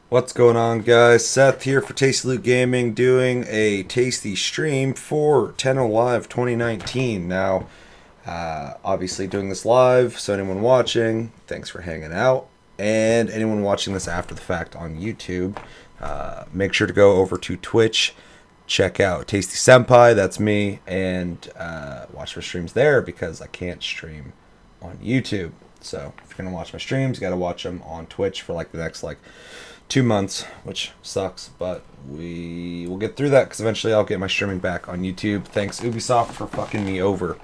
What's going on, guys? Seth here for Tasty Loot Gaming, doing a tasty stream for TennoLive 2019. Now, obviously doing this live, so anyone watching, thanks for hanging out. And anyone watching this after the fact on YouTube, make sure to go over to Twitch, check out Tasty Senpai, that's me, and watch my streams there because I can't stream on YouTube. So if you're going to watch my streams, you got to watch them on Twitch for like the next 2 months, which sucks, but we will get through that because eventually I'll get my streaming back on YouTube. Thanks Ubisoft for fucking me over.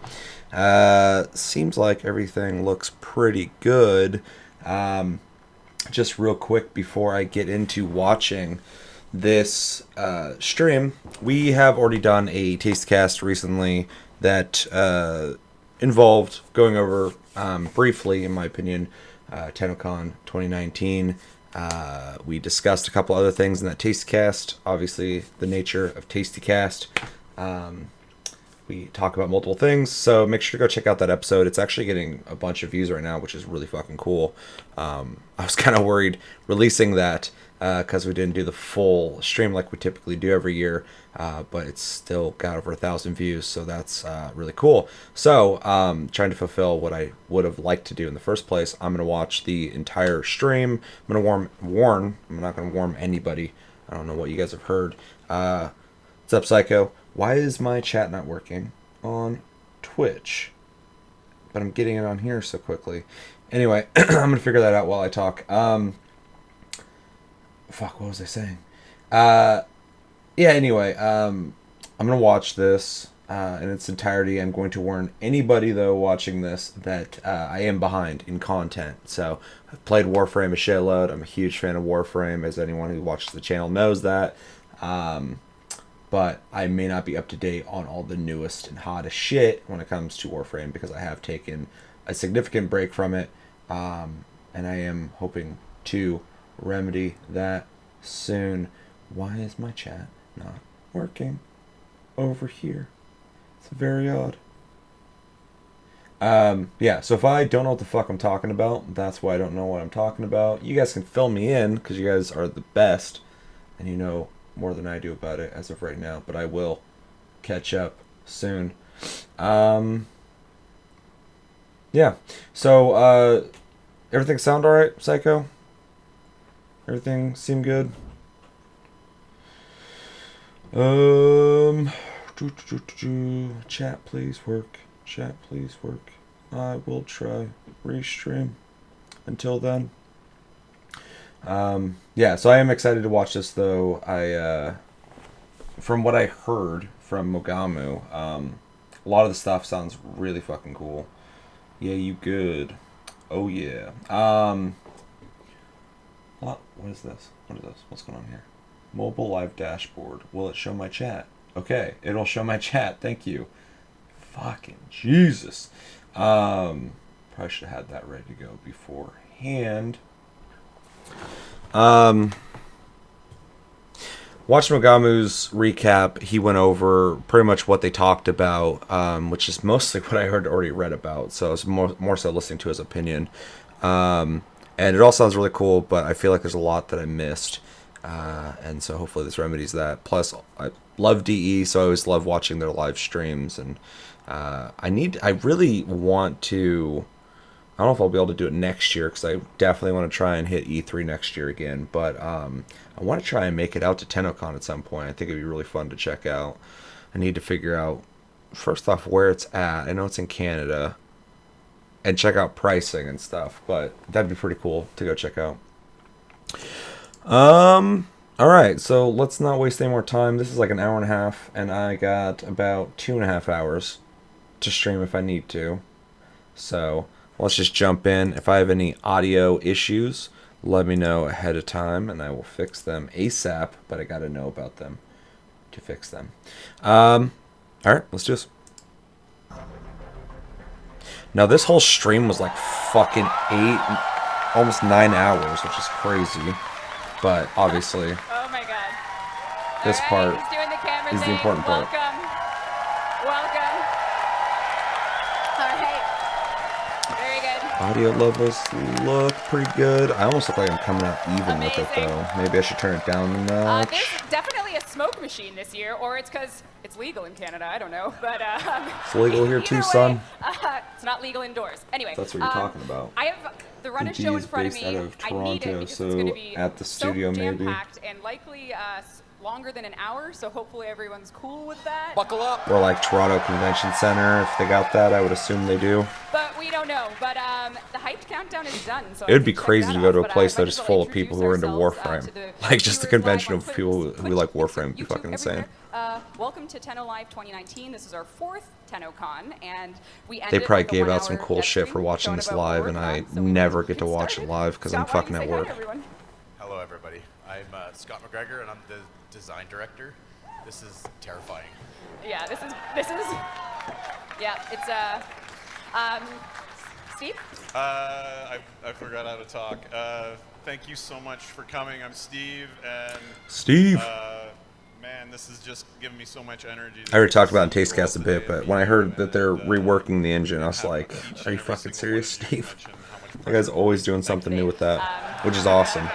Seems like everything looks pretty good. Just real quick before I get into watching this stream, we have already done a taste cast recently that involved going over briefly, in my opinion, TennoCon 2019. We discussed a couple other things in that Tasty Cast. Obviously, the nature of Tasty Cast. We talk about multiple things, so make sure to go check out that episode. It's actually getting a bunch of views right now, which is really fucking cool. I was kind of worried releasing that because we didn't do the full stream like we typically do every year, but it's still got over 1,000 views, so that's really cool. So, trying to fulfill what I would have liked to do in the first place, I'm going to watch the entire stream. I'm going to I'm not going to warn anybody. I don't know what you guys have heard. What's up, Psycho? Why is my chat not working on Twitch? But I'm getting it on here so quickly. Anyway, I'm going to figure that out while I talk. Fuck, what was I saying? Anyway, I'm going to watch this in its entirety. I'm going to warn anybody, though, watching this that I am behind in content. So, I've played Warframe a shitload. I'm a huge fan of Warframe, as anyone who watches the channel knows that. But I may not be up to date on all the newest and hottest shit when it comes to Warframe because I have taken a significant break from it. And I am hoping to remedy that soon. Why is my chat not working over here? It's very odd. So if I don't know what the fuck I'm talking about, that's why I don't know what I'm talking about. You guys can fill me in because you guys are the best and you know more than I do about it as of right now, but I will catch up soon. So everything sound alright, Psycho? Everything seem good? Chat please work. Chat please work. I will try restream. Until then. So I am excited to watch this, though. From what I heard from Mogamu, a lot of the stuff sounds really fucking cool. Yeah, you good. Oh, yeah. What is this? What is this? What's going on here? Mobile live dashboard. Will it show my chat? Okay, it'll show my chat. Thank you. Fucking Jesus. Probably should have had that ready to go beforehand. Watch Mogamu's recap. He went over pretty much what they talked about, which is mostly what I already read about. So it's more so listening to his opinion. And it all sounds really cool, but I feel like there's a lot that I missed. And so hopefully this remedies that. Plus, I love DE, so I always love watching their live streams. And I really want to. I don't know if I'll be able to do it next year because I definitely want to try and hit E3 next year again. But I want to try and make it out to TennoCon at some point. I think it'd be really fun to check out. I need to figure out, first off, where it's at. I know it's in Canada. And check out pricing and stuff. But that'd be pretty cool to go check out. Alright, so let's not waste any more time. This is like an hour and a half. And I got about 2.5 hours to stream if I need to. So let's just jump in. If I have any audio issues, let me know ahead of time, and I will fix them ASAP, but I gotta know about them to fix them. Alright, let's do this. Now, this whole stream was like fucking 8, almost 9 hours, which is crazy. But obviously, oh my God. This part is the important part. Welcome. All right. Very good. Audio levels look pretty good. I almost look like I'm coming out even with it, though. Maybe I should turn it down a notch. There's definitely a smoke machine this year, or it's because it's legal in Canada. I don't know, but it's legal here too, son. It's not legal indoors. Anyway, that's what you're talking about. I have the run show in front of me. Out of Toronto, I need it because so it's going to be at the studio, so maybe jam-packed and likely longer than an hour. So hopefully everyone's cool with that. Buckle up. Or like Toronto Convention Center, if they got that, I would assume they do. But we don't know. But the hyped countdown is done. So it would be crazy to go to a place that is full of people who are into Warframe. Like just a convention of people who like Warframe would be fucking insane. Welcome to TennoLive 2019. This is our 4th TennoCon, and they probably gave out some cool shit for watching this live, and I never get to watch it live because I'm fucking at work. Hello, everybody. I'm Scott McGregor, and I'm the design director. This is terrifying. Yeah, this is. Yeah, it's Steve. I forgot how to talk. Thank you so much for coming. I'm Steve, and man, this is just giving me so much energy. I already talked about it in Tastecast a bit, but when I heard that they're reworking the engine, I was like, are you fucking serious, Steve? That guy's always doing something new with that, which is awesome.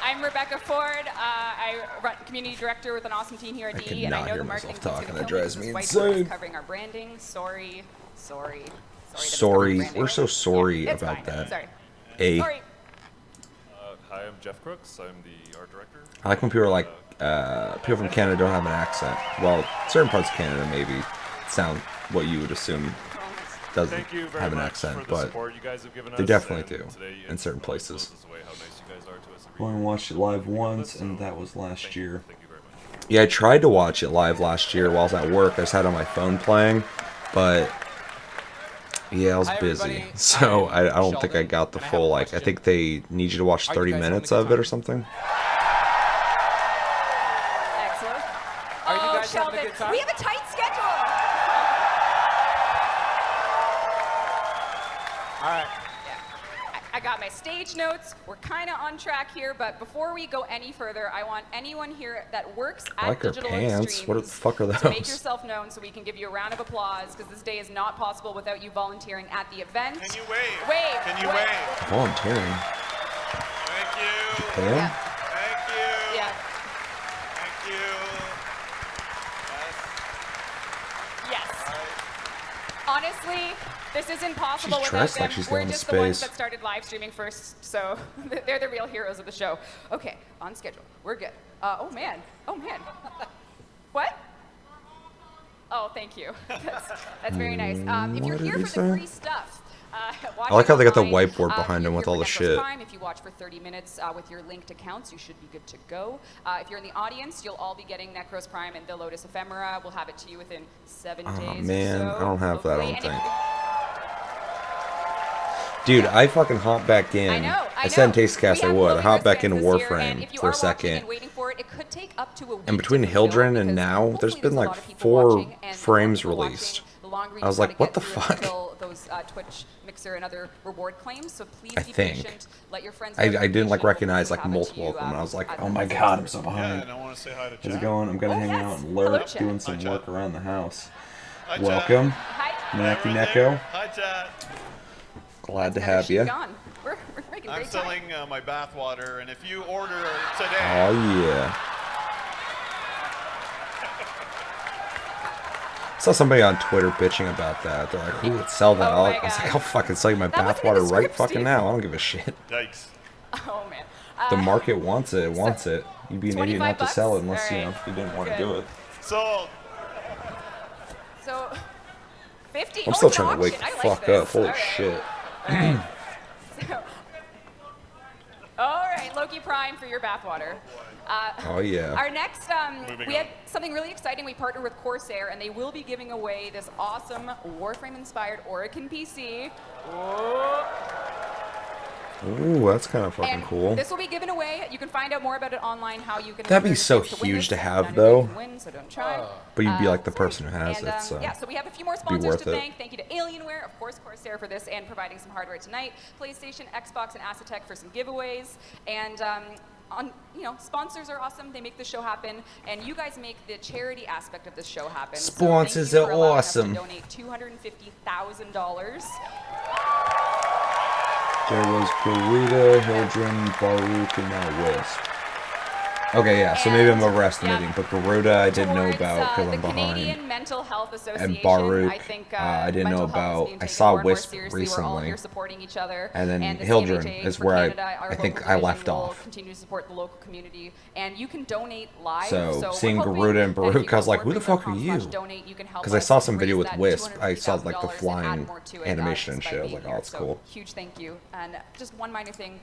I'm Rebecca Ford. I run community director with an awesome team here at DE, and I know the marketing team's going to that drives me insane. Covering our branding. Sorry. We're so sorry about that. Sorry. Hi, I'm Jeff Crooks. I'm the art director. I like when people are like, people from Canada don't have an accent. Well, certain parts of Canada maybe sound what you would assume doesn't have an accent, but they definitely do in certain places. I only watched it live once, and that was last year. Yeah, I tried to watch it live last year while I was at work. I just had it on my phone playing, but yeah, I was busy, so I don't think I got the full, like, I think they need you to watch 30 minutes of it or something. Excellent. Are you guys having a good time? We have a tight schedule. All right. I got my stage notes. We're kind of on track here, but before we go any further, I want anyone here that works at Digital Extremes what the fuck are those? to make yourself known so we can give you a round of applause, because this day is not possible without you volunteering at the event. Can you wave? Wave. Can you wave? Volunteering. Thank you. Pay him? Yeah. Thank you. Yeah. Thank you. Yes. Honestly, this isn't possible She's without dressed them. like she's We're going to just the ones space. that started live streaming first, so they're the real heroes of the show. Okay, on schedule. We're good. Oh man. What? Oh, thank you. That's very nice. If you're here for the free stuff, I like how they got the whiteboard behind him with all the shit. If you watch for 30 minutes with your linked accounts, you should be good to go. If you're in the audience, you'll all be getting Necros Prime and the Lotus Ephemera. We'll have it to you within 7 days. Oh man, or so, I don't have that, I hopefully. don't think. Dude, I fucking hopped back in. I know. I said in Tastecast I would. I hopped back into Warframe for a second. And between Hildren and now, there's been like 4 frames released. I was like, what the fuck? Those Twitch Mixer and other reward claims, so please I be think. patient. Let your friends I didn't like recognize like multiple of them, and I was like, oh my god, I'm so Yeah, behind. and I want to say hi to Jack. How's it going? I'm gonna hang out and lurk, doing some Hi, work Chad. around the house. Hi, Chad. Welcome, Hi. Naki Right Neko. there. Hi, Chad. Glad to Never have she's you. gone. We're making I'm great time. selling my bath water, and if you order today, Oh yeah. Saw somebody on Twitter bitching about that. They're like, who would sell that? Oh my I was like, God. I'll fucking sell you my That wasn't in bathwater the right script, fucking Steve. now. I don't give a shit. yikes. Oh man. The market wants it. It wants it. You'd be an idiot not to $25? sell it unless, All you know, right. you didn't want to Good. do it. Sold. So 50. I'm still it's trying to wake auction. the I like fuck this. up. Holy All right. shit. All right. So, all right, Loki Prime for your bathwater. Oh yeah. Our next, Moving we on. have something really exciting. We partner with Corsair, and they will be giving away this awesome Warframe-inspired Oracle PC. Ooh, that's kind of fucking And cool. this will be given away. You can find out more about it online, how you can... That'd be there's a so chance to win huge this. to have, None of though. you can win, so don't try. But you'd be like the Sorry. person who has And, it, so yeah, so we have a few more be sponsors worth to it. thank. Thank you to Alienware, of course, Corsair for this, and providing some hardware tonight. PlayStation, Xbox, and Asetek for some giveaways. And sponsors are awesome. They make the show happen, and you guys make the charity aspect of this show happen. Sponsors so thank you are for allowing us awesome. to donate $250,000 There was Garuda, Hildren, Baruch, and now Wisp. Okay, yeah, so maybe I'm overestimating, but Garuda I didn't know about because I'm the behind. Canadian Mental Health Association, And Baruch, I think I didn't know mental health is about. being I taken saw more and more Wisp seriously. We're all recently. here supporting each other. And then the Hildren CMHA is for where Canada, our I think local I division, left will off. continue to support the local community, and you can donate live. So we're seeing hoping Garuda and that if you Baruch, I was go like, who the fuck are you? donate, you can help Because I us saw some raise video with that Wisp. I saw like the $250,000 and flying add more to it, animation and just by shit. I was being like, oh, here. that's So, cool. huge thank you. And just one minor thing,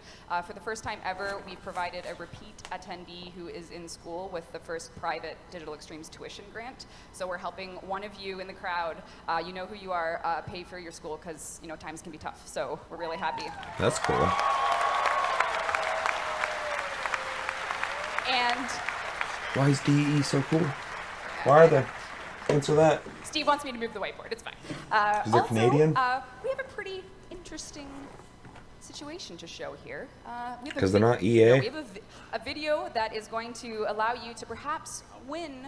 for the first time ever, we've provided a repeat attendee who is in school with the first private Digital Extremes tuition grant. So we're helping one of you in the crowd, you know who you are, pay for your school because, you know, times can be tough. So we're really happy. That's cool. And Why is DE so cool? Why are they? Answer that. Steve wants me to move the whiteboard. It's fine. Is it Canadian? We have a pretty interesting situation to show here. Because they're not EA? We have a video that is going to allow you to perhaps win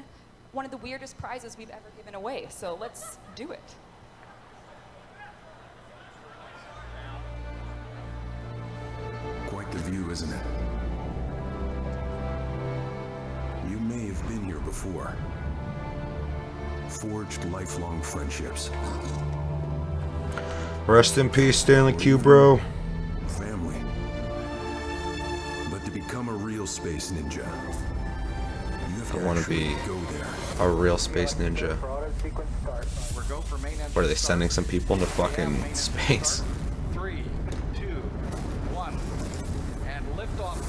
one of the weirdest prizes we've ever given away. So let's do it. Quite the view, isn't it? You may have been here before. Forged lifelong friendships. Rest in peace, Stanley Kubro. Family. But to become a real space ninja, you have to wanna actually be go there. A real space ninja. What are they sending some people into fucking space? 3, 2, 1, and lift off.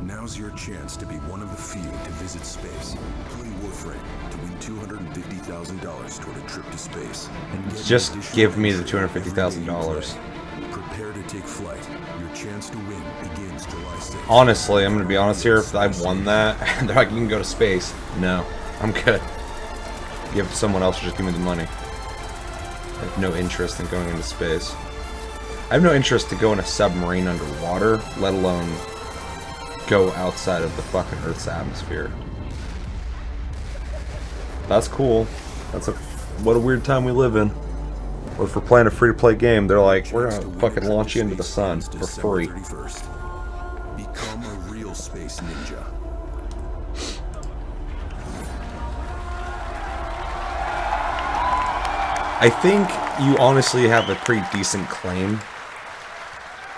Now's your chance to be one of the few to visit space. Play Warframe to win $250,000 toward a trip to space. And get Just an additional give me the entry every day you $250,000. play. Prepare to take flight. Your chance to win begins July 6th. Honestly, I'm gonna be honest here. If I won that, and they're like, you can go to space. No, I'm good. Give it to someone else or just give me the money. I have no interest in going into space. I have no interest to go in a submarine underwater, let alone go outside of the fucking Earth's atmosphere. That's cool. What a weird time we live in. What if we're playing a free-to-play game? They're like, we're gonna fucking launch you into the sun for free. Become a real space ninja. I think you honestly have a pretty decent claim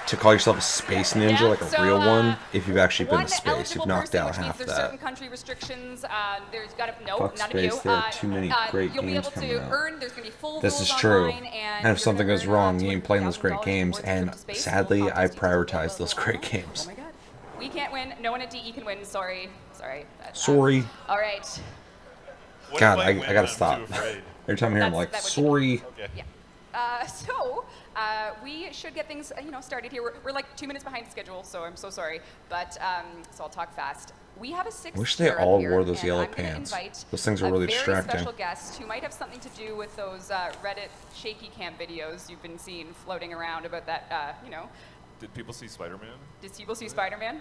to call yourself a space ninja, like a real one, if you've actually been to space. You've knocked out half there's that. certain country restrictions. There's got to Fuck none space, of you. there are too many great you'll be games able coming to out. earn. There's going to be full This rules is true. online, and And if something you're goes gonna wrong, earn, you ain't playing those great $250,000 games, towards a and trip to space. sadly, We'll I contest you to prioritize those blah, great blah, blah. games. Oh my god. We can't win. No one at DE can win. Sorry. But, Sorry. all right. What God, if I win gotta and I'm stop. too afraid? Every time I hear, I'm like, sorry. Okay. Yeah. We should get things, started here. We're like 2 minutes behind schedule, so I'm so sorry. But so I'll talk fast. We have a sixth. Wish they speaker up all here, wore those and yellow I'm gonna pants. invite Those things are really a very distracting. special guest who might have something to do with those Reddit shaky cam videos you've been seeing floating around about that. Did people see Spider-Man? Did people see Spider-Man?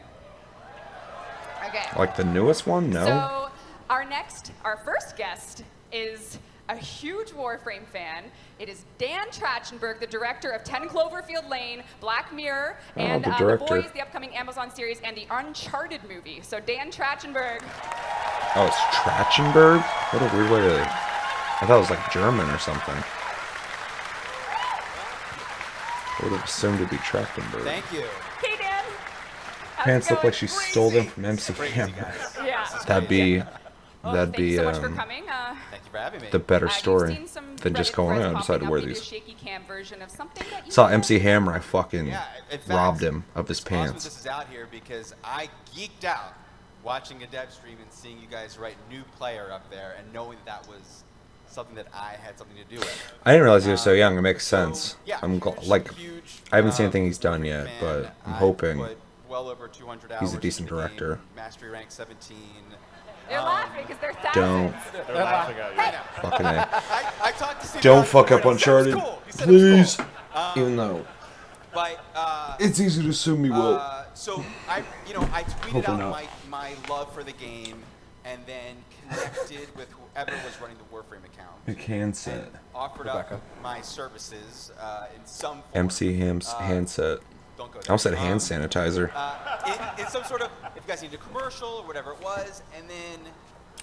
Okay. Like the newest one? No. So our first guest is a huge Warframe fan. It is Dan Trachtenberg, the director of 10 Cloverfield Lane, Black Mirror, and the The director. Boys, the upcoming Amazon series, and the Uncharted movie. So Dan Trachtenberg. Oh, it's Trachtenberg? What a weird way to... I thought it was like German or something. I would have assumed it'd be Trachtenberg. Thank you. Hey Dan. How's Pants it look going? like she stole them from MC Hammer. Yeah. That'd be... Well, That'd thank you be so much for coming. Thank you for having me. the better You've story seen some than just Reddit going, threads oh, I decided to popping wear up. We did these. a shaky cam version of something that you Saw had. MC Hammer, I fucking Yeah, in fact, robbed him of his it's awesome pants. This is out here because I geeked out watching a dev stream and seeing you guys write new player up there and knowing that was something that I had something to do with. I didn't realize he was so young. It makes sense. So, yeah, I'm huge, I haven't seen anything he's done yet, fan. but I'm I hoping put well over 200 hours he's a decent into the game, director. Mastery rank 17. They're laughing because they're Don't. thousands. They're laughing at you. Fucking A. I talked to Steve Don't about it fuck before, up and he said it was Uncharted. cool. He said it was Please. cool. Even though But it's easy to assume he will. so I tweeted Hopefully out not. my love for the game and then connected with whoever was running the Warframe account. handset. And offered up my services in some form. MC handset. Don't go there. I almost said hand sanitizer. In some sort of, if you guys need a commercial or whatever it was, and then.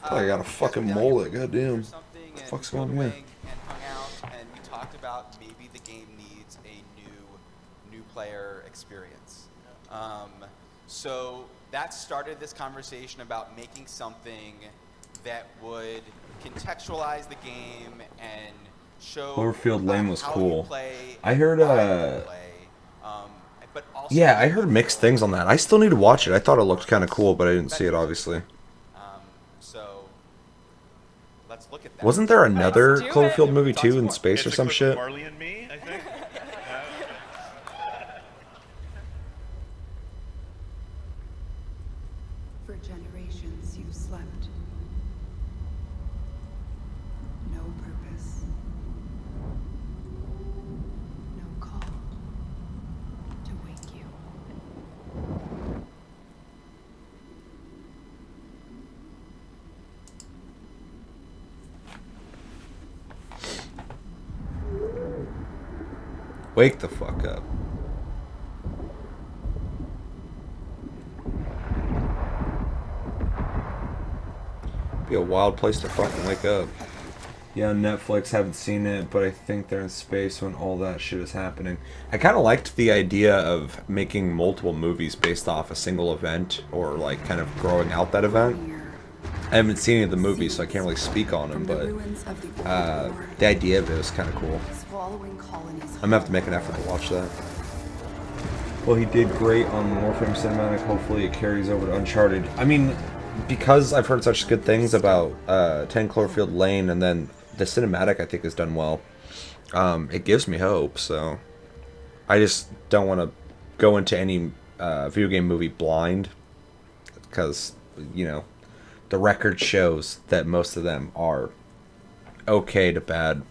I got a fucking mullet, goddamn. What the fuck's going on here? And hung out, and we talked about maybe the game needs a new player experience. So that started this conversation about making something that would contextualize the game and show Cloverfield Lane was how cool. you play, I heard, why you play, but also yeah, I heard mixed things on that. I still need to watch it. I thought it looked kind of cool, but I didn't see it, obviously. So let's look at that. Wasn't there another Let's do Cloverfield it. movie too in space It's or a some clip shit? of Marley and Me, I think. For generations you've slept. No purpose. No call to wake you. Wake the fuck up. Be a wild place to fucking wake up. Yeah, Netflix, haven't seen it, but I think they're in space when all that shit is happening. I kind of liked the idea of making multiple movies based off a single event, or like kind of growing out that event. I haven't seen any of the movies, so I can't really speak on them, but the idea of it was kind of cool. I'm gonna have to make an effort to watch that. Well, he did great on Warframe Cinematic. Hopefully it carries over to Uncharted. I mean, because I've heard such good things about 10 Cloverfield Lane, and then the cinematic I think has done well. It gives me hope, so I just don't want to go into any video game movie blind, because, you know, the record shows that most of them are okay to bad.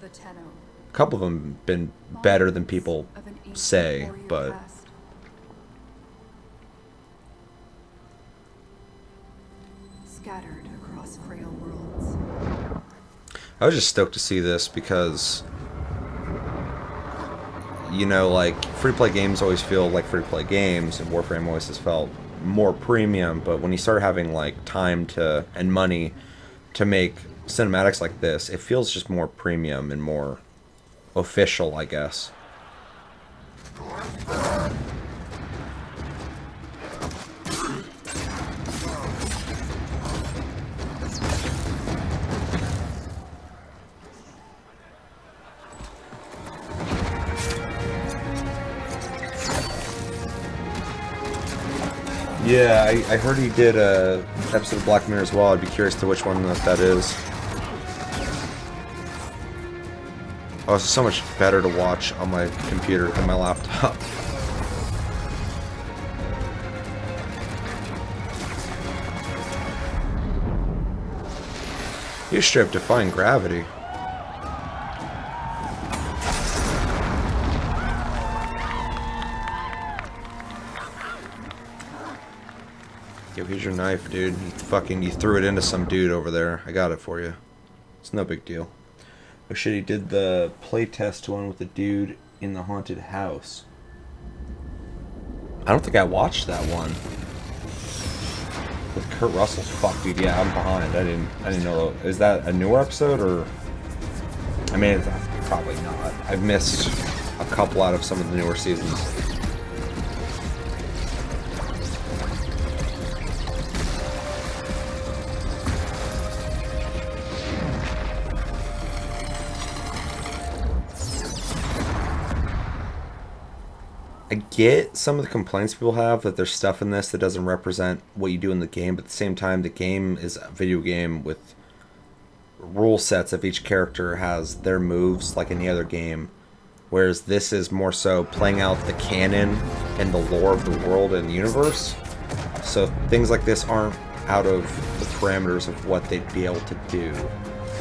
A couple of them have been better than people say, but Scattered across frail worlds. I was just stoked to see this because, you know, like, free-to-play games always feel like free-to-play games, and Warframe always has felt more premium, but when you start having, like, time to and money to make cinematics like this, it feels just more premium and more official, I guess. Yeah, I heard he did a episode of Black Mirror as well. I'd be curious to which one that is. Oh, it's so much better to watch on my computer than my laptop. You strip defying gravity. Yo, here's your knife, dude. You threw it into some dude over there. I got it for you. It's no big deal. Oh shit, he did the playtest one with the dude in the haunted house. I don't think I watched that one. With Kurt Russell. Fuck, dude, yeah, I'm behind. I didn't know. Is that a newer episode, or? I mean, it's probably not. I've missed a couple out of some of the newer seasons. I get some of the complaints people have that there's stuff in this that doesn't represent what you do in the game, but at the same time, the game is a video game with rule sets of each character has their moves like any other game, whereas this is more so playing out the canon and the lore of the world and universe. So things like this aren't out of the parameters of what they'd be able to do.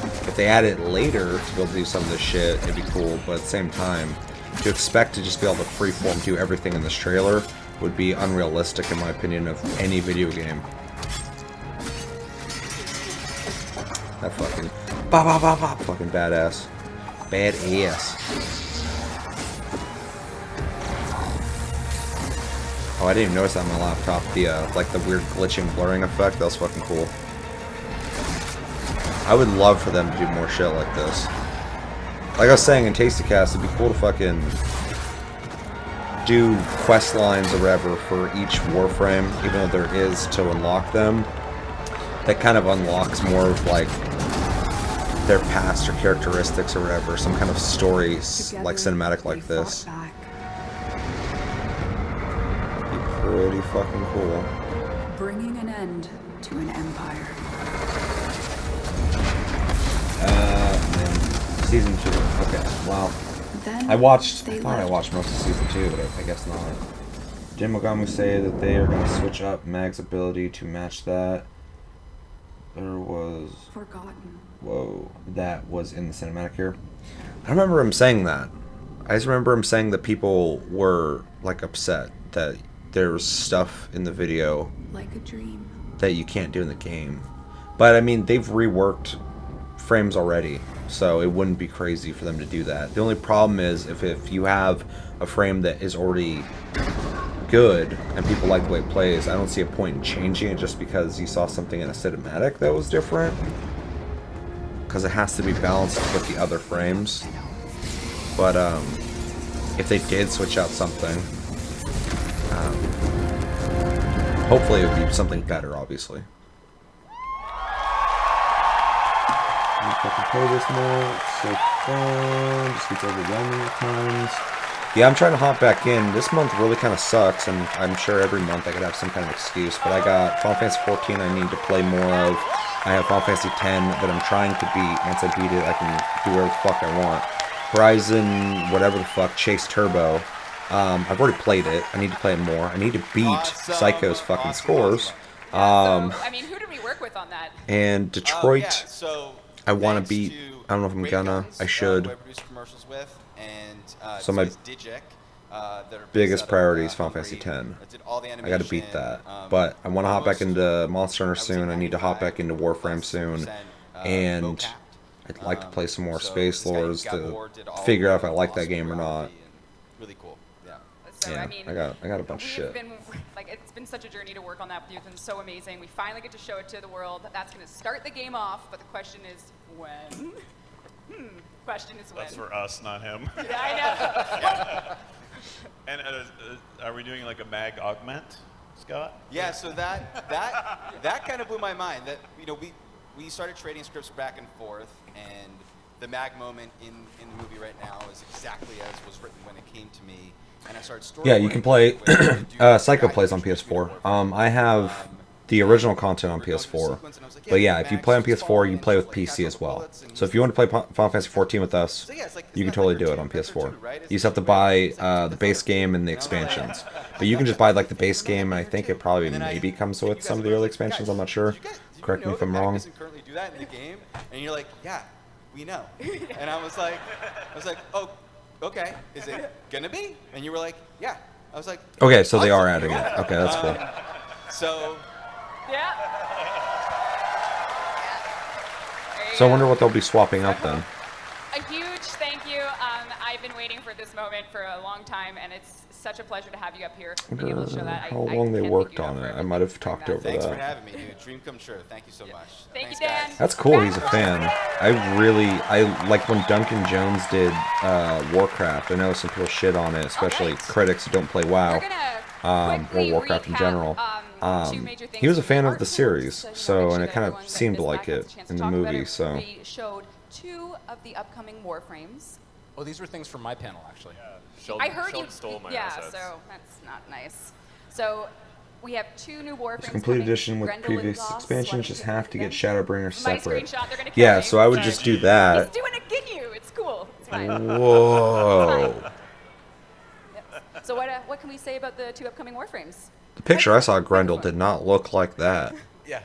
If they add it later to be able to do some of this shit, it'd be cool, but at the same time, to expect to just be able to freeform do everything in this trailer would be unrealistic, in my opinion, of any video game. That fucking ba ba ba ba fucking badass. Badass. Oh, I didn't even notice that on my laptop. The like the weird glitching blurring effect. That was fucking cool. I would love for them to do more shit like this. Like I was saying in TastyCast, it'd be cool to fucking do quest lines or whatever for each Warframe, even though there is to unlock them. That kind of unlocks more of like their past or characteristics or whatever, some kind of story like cinematic like this. Be pretty fucking cool. Bringing an end to an empire. Man. Season 2. Okay, well. Then I thought I left. watched most of season 2, but I guess not. Jim Mogami say that they are going to switch up Mag's ability to match that. There was... Forgotten. Whoa, that was in the cinematic here. I don't remember him saying that. I just remember him saying that people were, like, upset that there was stuff in the video Like a dream. that you can't do in the game. But, I mean, they've reworked frames already, so it wouldn't be crazy for them to do that. The only problem is if you have a frame that is already good and people like the way it plays, I don't see a point in changing it just because you saw something in a cinematic that was different. Because it has to be balanced with the other frames. But if they did switch out something, hopefully it would be something better, obviously. If I can play this more, it's so fun. Just gets overwhelming at times. Yeah, I'm trying to hop back in. This month really kind of sucks, and I'm sure every month I could have some kind of excuse. But I got Final Fantasy 14 I need to play more of. I have Final Fantasy 10 that I'm trying to beat. Once I beat it, I can do whatever the fuck I want. Horizon, whatever the fuck, Chase Turbo. I've already played it. I need to play it more. I need to beat Psycho's fucking scores. So, I mean, who did we work with on that? And Detroit... Yeah, so I want to thanks beat. to I don't know if I'm Great gonna. Guns, I should. who I produce commercials with, and So my Digek, that are biggest based out of, priority is Final Fantasy Hungary. 10. I did all the I got to animation, beat that. But I want to hop back into Monster Hunter soon. I need to hop back into Warframe soon, and I'd like to play some more Space Lords to figure out if I like that game or not. Really cool. Yeah. So, Yeah, I mean, I got a bunch of we've shit. been, like, it's been such a journey to work on that with you. It's been so amazing. We finally get to show it to the world. That's going to start the game off, but the question is when? Question is when. That's for us, not him. Yeah, I know. And are we doing like a mag augment, Scott? Yeah. So that kind of blew my mind. That we started trading scripts back and forth, and the mag moment in the movie right now is exactly as was written when it came to me. And I started Yeah, you can play. Psycho plays on PS4. I have the original content on PS4. But yeah, if you play on PS4, you play with PC as well. So if you want to play Final Fantasy 14 with us, you can totally do it on PS4. You just have to buy the base game and the expansions. But you can just buy like the base game, and I think it probably maybe comes with some of the early expansions. I'm not sure. Correct me if I'm wrong. Currently do that in the game, and you're like, yeah, we know. And I was like, oh, okay, is it gonna be? And you were like, yeah. I was like, Okay, so they are adding it. Okay, that's cool. So. Yeah. So I wonder what they'll be swapping up then. A huge thank you. I've been waiting for this moment for a long time, and it's such a pleasure to have you up here, being able to show that. How long they worked on it. I might have talked over Thanks for that. having me, dude. Dream come true. Thank you so much. Thank you, Thanks, Dan. guys. That's cool. He's a fan. I like when Duncan Jones did Warcraft. I know some people shit on it, especially critics who don't play WoW. Or Warcraft in general. He was a fan of the series, so and it kind of seemed like it in the movie. So we showed 2 of the upcoming Warframes. Oh, these were things from my panel, actually. I heard Sheldon you. stole my yeah, assets. so that's not nice. So we have 2 new Warframes. the complete coming. edition with Grendel and previous Goss, expansions what just do have you to think get of them? Shadowbringer My separate. screenshot, they're gonna kill Yeah, me. so I would just do He's that. doing a Ginyu. It's cool. It's fine. Whoa. Yep. So what can we say about the 2 upcoming Warframes? The picture I saw of Grendel did not look like that. Yeah,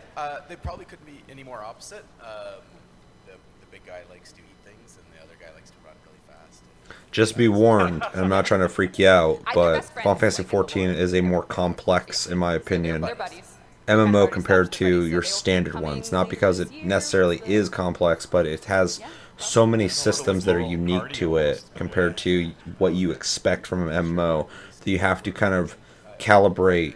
they probably couldn't be any more opposite. The big guy likes to eat things, and the other guy likes to run really fast. Just be warned, and I'm not trying to freak you out, They're but best friends, Final Fantasy like, 14 is a more complex, in my opinion, They're buddies. MMO already compared established already, to so your they will be standard coming ones. Not later because this it year, necessarily so- is complex, but it has Yeah. so many little systems that are rural unique cardio to it almost. compared to what you expect from an MMO that you have to kind of calibrate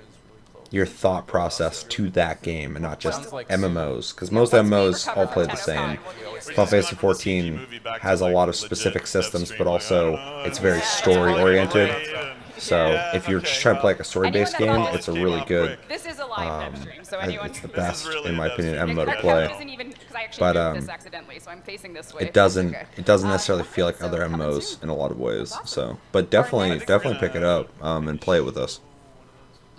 your thought process to that game and not just Sounds like MMOs, because Yeah, most once we MMOs recover all from play the TennoCon, same. we'll do it. We Final just Fantasy gone from a CG 14 movie back has to, a like, lot of legit specific dev systems, stream, but like, also oh, it's very Yeah. story oriented. Yeah. So Yeah. if you're Okay, just trying to play like a well, story-based anyone that game, follows- it's a Came really off good. quick. This is a live dev stream, so anyone It's the who- best, really in a my dev opinion, stream. MMO to Yeah, play. doesn't even because I actually But, moved this accidentally, so I'm facing this way. It doesn't. Okay. It doesn't necessarily feel like so other coming MMOs soon. in a lot of ways. That's awesome. So, but definitely, next- definitely pick it up and play it with us.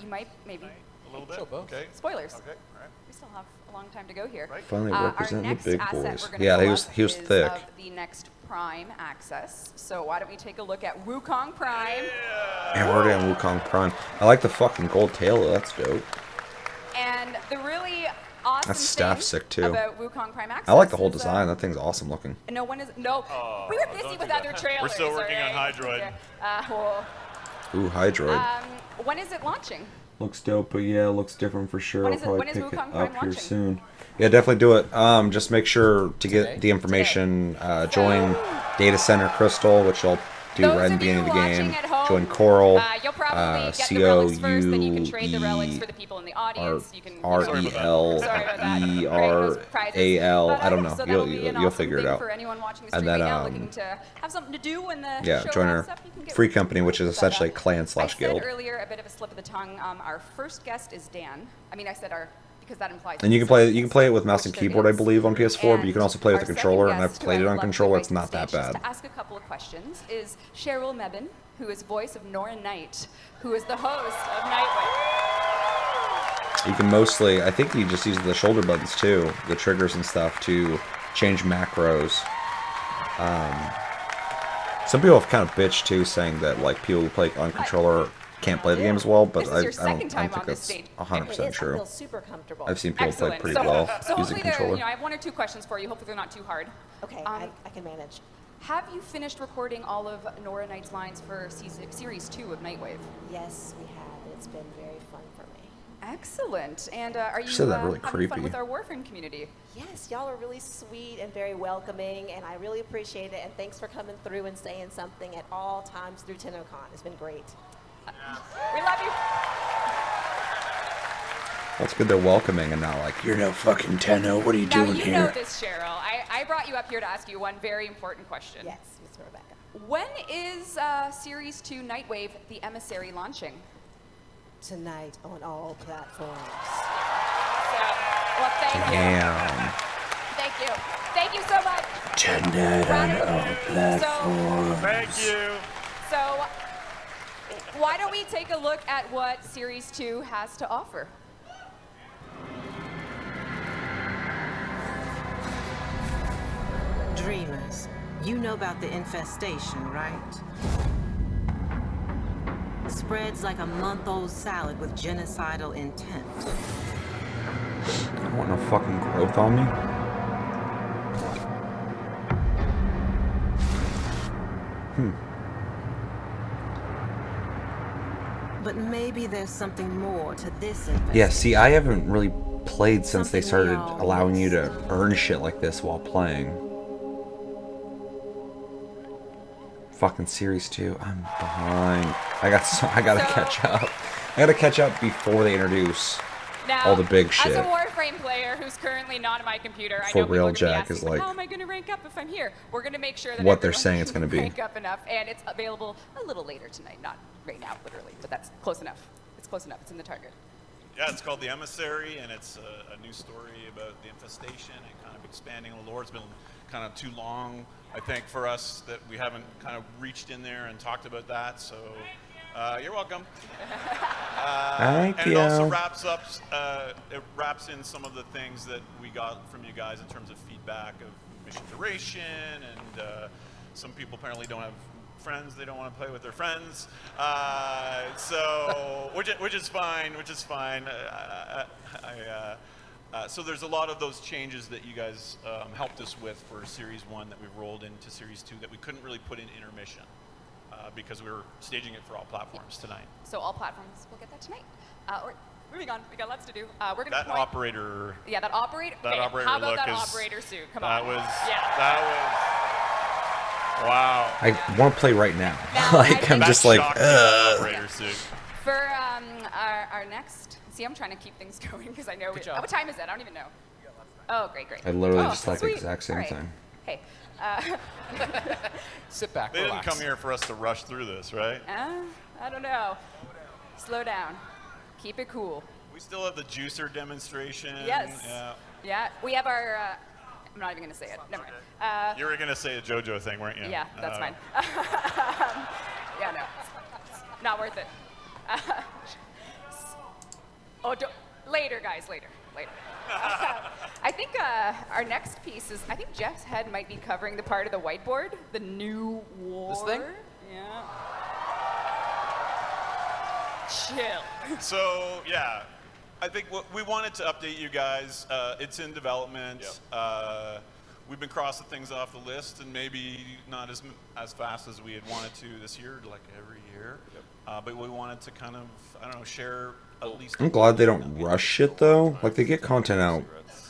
You might maybe A little bit. Show both. Okay. spoilers. Okay. All right. We still have a long time to go here. Right. Finally Our representing the next big asset boys. we're gonna Yeah, go he was up thick. is of the next Prime access. So why don't we take a look at Wukong Prime? Yeah, we're already on Wukong Prime. I like the fucking gold tail. Though. That's dope. And the really awesome That staff's thing sick, too. about Wukong Prime access I like the whole is, design. That thing's awesome looking. no one is no. We were busy don't with do other that. trailers. We're still working on alright? Hydroid. Yeah. Well, Ooh, Hydroid. when is it launching? Looks dope, but yeah, it looks different for sure. When I'll is it- probably when is pick Wukong it Prime up here launching? soon. Yeah, definitely do it. Just make sure to get Today? the information. Join Data Center Crystal, which I'll do Those right in the of you beginning of the watching game. at home, Join Coral. You'll probably get the relics first, then you can trade the relics COUEREL. for the people in the audience. You can Sorry about that. I don't know. So that'll be an You'll awesome figure it thing out. for anyone watching the And stream then, right now, looking to have something to do when the Yeah, show join our wraps up. You can get free one. company, which is But, essentially clan I slash said guild. earlier a bit of a slip of the tongue. Our first guest is Dan. I mean, I said our because that implies. And you can play it with mouse and which there keyboard, I is. believe, on PS4, but you can also play with the And our controller, second and I've guest, who played it I'd on love to controller. invite It's to not the that stage just bad. to ask a couple of questions is Cheryl Mebin, who is voice of Nora Knight, who is the host of Nightwave. You can mostly, I think you just use the shoulder buttons too, the triggers and stuff to change macros. Some people have kind of bitched too, saying that like people who play on controller can't play the game as well, but This is I your don't second time think on this that's stage. 100% I true. feel super comfortable. I've seen people play Excellent. pretty so, well so using hopefully controller. I have one or two questions for you. Hopefully they're not too hard. Okay, Um, I can manage. Have you finished recording all of Nora Knight's lines for Series 2 of Nightwave? Yes, we have. It's been very fun for me. Excellent. And are you said that really having fun creepy. with our Warframe community? Yes, y'all are really sweet and very welcoming, and I really appreciate it. And thanks for coming through and saying something at all times through TennoCon. It's been great. We love you. That's good they're welcoming and not like, you're no fucking Tenno, what are you Now, doing you here? know this, Cheryl. I brought you up here to ask you one very important question. Yes, Miss Rebecca. When is Series 2 Nightwave, The Emissary, launching? Tonight on all platforms. Well, thank you. Damn. Thank you. Thank you so much. Tonight on all platforms. Thank you. So, why don't we take a look at what Series 2 has to offer? Dreamers, you know about the infestation, right? Spreads like a month-old salad with genocidal intent. I want no fucking growth on me. But maybe there's something more to this infestation. Yeah, see, I haven't really played since they started allowing you to earn shit like this while playing. Fucking Series 2, I'm behind. I gotta catch up. I gotta catch up before they introduce Now, all the big shit. As a Warframe player who's currently not on my computer, I For know people are gonna be RAILJACK asking, is like how am I going to rank up if I'm here? We're going to make sure that what they're everyone saying it's can gonna be. rank up enough, and it's available a little later tonight. Not right now, literally, but that's close enough. It's close enough. It's in the target. Yeah, it's called The Emissary, and it's a new story about the infestation and kind of expanding the lore. It's been kind of too long, I think, for us that we haven't kind of reached in there and talked about that. So you're welcome. Thank and you. it also wraps up. It wraps in some of the things that we got from you guys in terms of feedback of mission duration, and some people apparently don't have friends. They don't want to play with their friends. So which is fine. Which is fine. So there's a lot of those changes that you guys helped us with for Series 1 that we've rolled into Series 2 that we couldn't really put in intermission because we were staging it for all platforms tonight. So all platforms will get that tonight. Or moving on. We got lots to do. We're gonna That point. operator. Yeah, that operator. That okay, operator how about look that is- operator suit? Come That on. was. Yeah. That was. Wow. I want to play right now. Now, Like, I'm That just like, shocked me, that operator suit. For our next. See, I'm trying to keep things going because I know. Good job. What time is it? I don't even know. Oh, great. I literally Oh, just like the sweet. exact same All right. thing. Hey. Sit back, They didn't relax. come here for us to rush through this, right? I don't know. Slow down. Keep it cool. We still have the juicer demonstration. Yes. Yeah. Yeah, we have our. I'm not even gonna say it. Never mind. You were gonna say a JoJo thing, weren't you? Yeah, that's fine. Yeah, no, it's not worth it. Later, guys, later. I think our next piece is, I think Jeff's head might be covering the part of the whiteboard, the new war. This thing? Yeah. Chill. So yeah, I think we wanted to update you guys. It's in development. Yep. We've been crossing things off the list, and maybe not as fast as we had wanted to this year, like every year. Yep. But we wanted to kind of, I don't know, share at least. I'm glad they don't rush shit though. Like, they get content out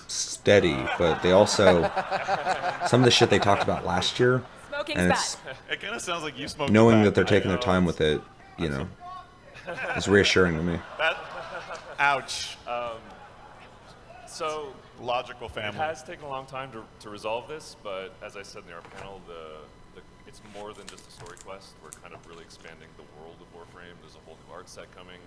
steady, but they also some of the shit they talked about last year, Smoking's and bad. it's It kind of sounds like you smoked. knowing the that they're back. I taking their know, time it's- with it, you know, is reassuring to me. Ouch. So Logical it family. has taken a long time to resolve this, but as I said in our panel, it's more than just a story quest. We're kind of really expanding the world of Warframe. There's a whole new art set coming.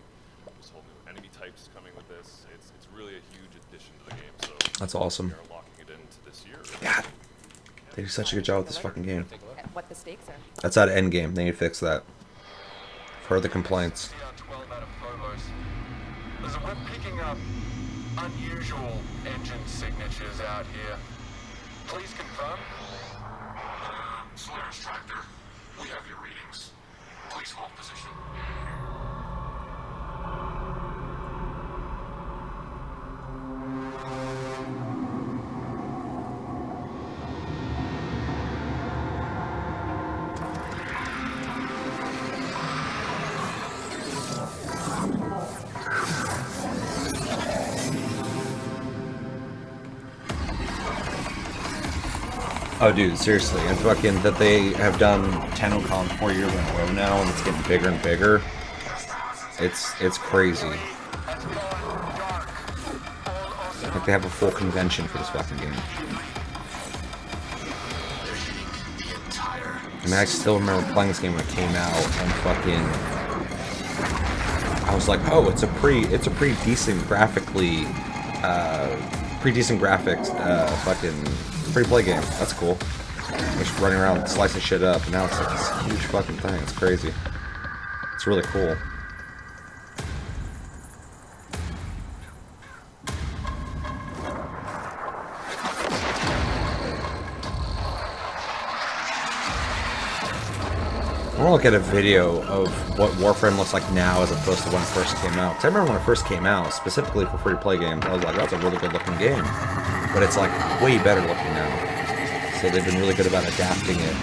There's whole new enemy types coming with this. It's really a huge addition to the game. So That's awesome. We're locking it into this year. God, they do such a good job with this fucking game. And what the stakes are. That's out of endgame. They need to fix that. Further complaints. We're picking up unusual engine signatures out here. Please confirm. Slayer's Tractor, we have your readings. Please hold position. Oh, dude, seriously, and fucking that they have done TennoCon 4 years in a row now, and it's getting bigger and bigger. It's crazy. Like, they have a full convention for this fucking game. I mean, I still remember playing this game when it came out, and fucking, I was like, oh, it's a pretty decent graphically, pretty decent graphics, fucking free-to-play game. That's cool. Just running around slicing shit up, and now it's like this huge fucking thing. It's crazy. It's really cool. I want to look at a video of what Warframe looks like now as opposed to when it first came out. 'Cause I remember when it first came out, specifically for free-to-play games, I was like, that's a really good-looking game. But it's like way better looking now. So they've been really good about adapting it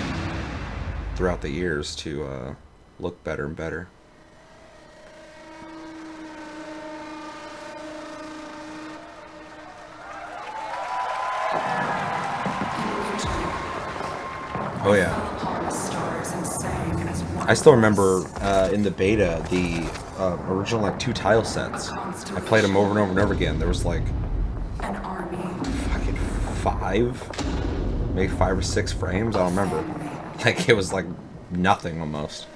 throughout the years to look better and better. Oh yeah. I still remember in the beta the original like 2 tile sets. I played them over and over and over again. There was like fucking 5, maybe 5 or 6 frames. I don't remember. Like it was like nothing almost.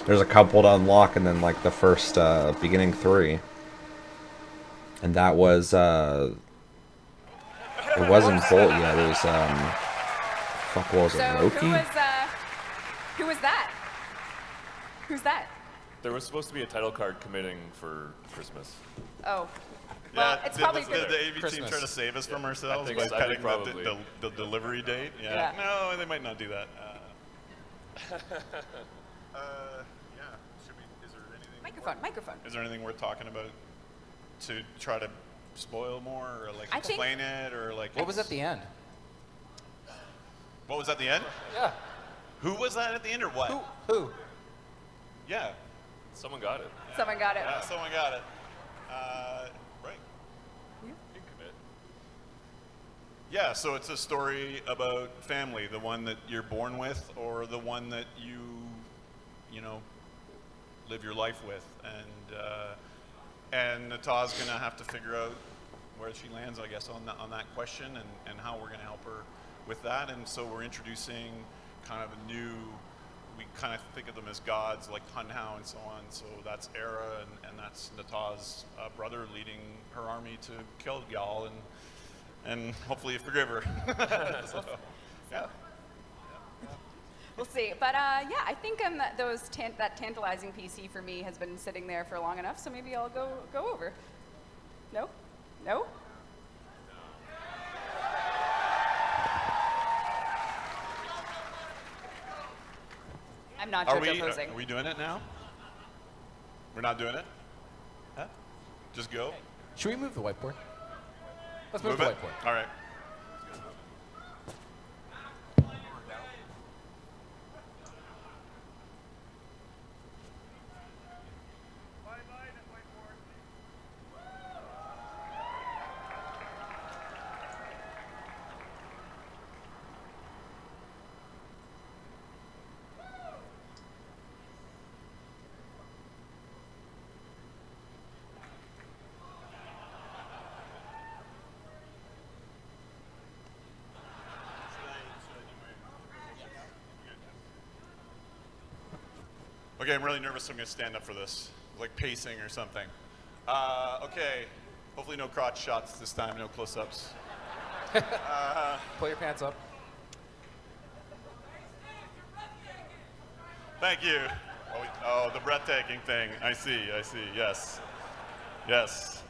There's a couple to unlock, and then like the first beginning 3, and that was it wasn't Bolt yet. It was fuck, what was it? So Loki? who was that? Who's that? There was supposed to be a title card committing for Christmas. Oh. Well, it's probably did good. the AV team Christmas. try to save us from ourselves I by think cutting probably. the delivery date? Yeah. No, they might not do that. Yeah. Should we? Is there anything? Microphone. Is there anything worth talking about to try to spoil more, or like I think- explain it, or like? What was at the end? What was at the end? Yeah. Who was that at the end, or what? Who? Yeah. Someone got it. Someone got it. Yeah, someone got it. Right. You can commit. Yeah, so it's a story about family, the one that you're born with or the one that you know, live your life with. And Nata's gonna have to figure out where she lands, I guess, on that question and how we're gonna help her with that. And so we're introducing kind of a new, we kind of think of them as gods like Hunhow and so on. So that's Era, and that's Nata's brother leading her army to kill Gal and hopefully forgive her. So, yeah. We'll see. But yeah, I think that tantalizing PC for me has been sitting there for long enough, so maybe I'll go over. No? No? I'm not opposing. Are we doing it now? We're not doing it? Huh? Just go? Should we move the whiteboard? Let's move the whiteboard. All right. Okay, I'm really nervous. I'm going to stand up for this, like pacing or something. Okay, hopefully no crotch shots this time, no close-ups. Pull your pants up. Thank you. Oh, the breathtaking thing. I see, yes. Yes.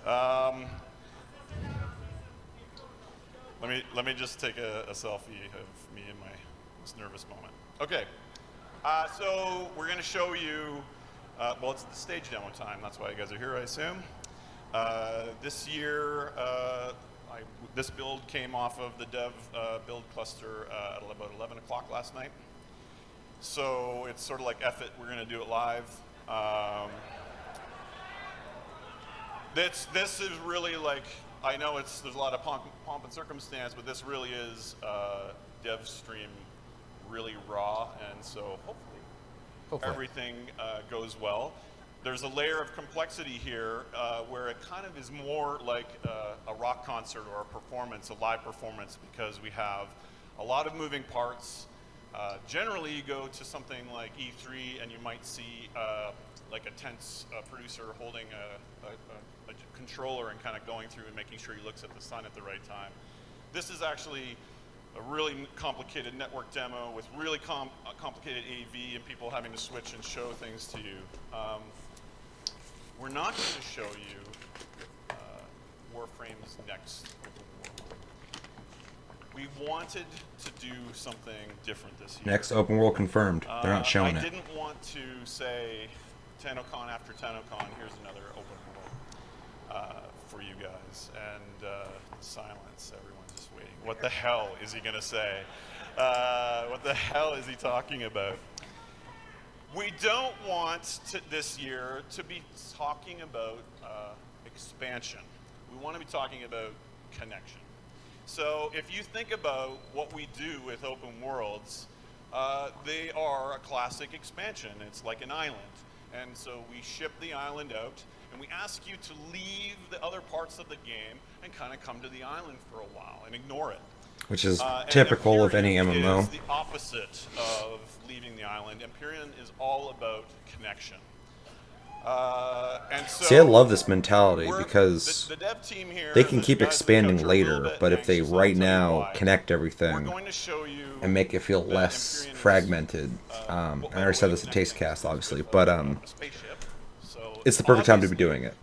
Let me just take a selfie of me in this nervous moment. Okay. So we're going to show you, well, it's the stage demo time. That's why you guys are here, I assume. This year, this build came off of the dev build cluster at about 11 o'clock last night. So it's sort of like F it, we're going to do it live. This is really like, I know there's a lot of pomp and circumstance, but this really is dev stream really raw, and so hopefully. Everything goes well. There's a layer of complexity here where it kind of is more like a rock concert or a performance, a live performance, because we have a lot of moving parts. Generally, you go to something like E3 and you might see like a tense producer holding a controller and kind of going through and making sure he looks at the sun at the right time. This is actually a really complicated network demo with really complicated AV and people having to switch and show things to you. We're not going to show you Warframe's next open world. We wanted to do something different this year. Next open world confirmed. They're not showing it. I didn't want to say TennoCon after TennoCon, here's another open world for you guys. And silence, everyone's just waiting. What the hell is he going to say? What the hell is he talking about? We don't want this year to be talking about expansion. We want to be talking about connection. So if you think about what we do with open worlds, they are a classic expansion. It's like an island. And so we ship the island out, and we ask you to leave the other parts of the game and kind of come to the island for a while and ignore it. Which is typical of any MMO. Is the opposite of leaving the island. Empyrean is all about connection. And so see, I love this mentality because the dev team here, they can keep expanding later, but if they right now connect everything and make it feel less fragmented, I already said this at Tastecast, obviously, but it's the perfect time to be doing it.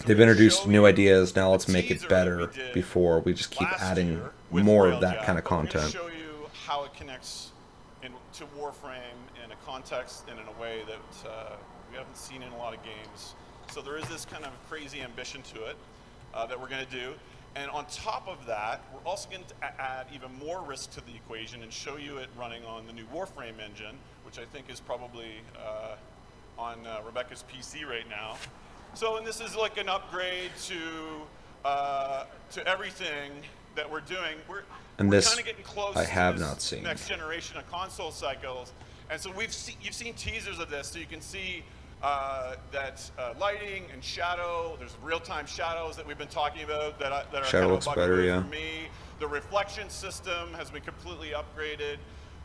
They've introduced new ideas, now let's make it better before we just keep adding more of that kind of content. We're going to show you how it connects to Warframe in a context and in a way that we haven't seen in a lot of games. So there is this kind of crazy ambition to it that we're going to do. And on top of that, we're also going to add even more risk to the equation and show you it running on the new Warframe engine, which I think is probably on Rebecca's PC right now. So, and this is like an upgrade to everything that we're doing. We're this kind of getting close I have to this not seen. next generation of console cycles. And so you've seen teasers of this, so you can see that lighting and shadow. There's real-time shadows that we've been talking about that are Shadow kind of looks a better, bugaboo yeah. for me. The reflection system has been completely upgraded.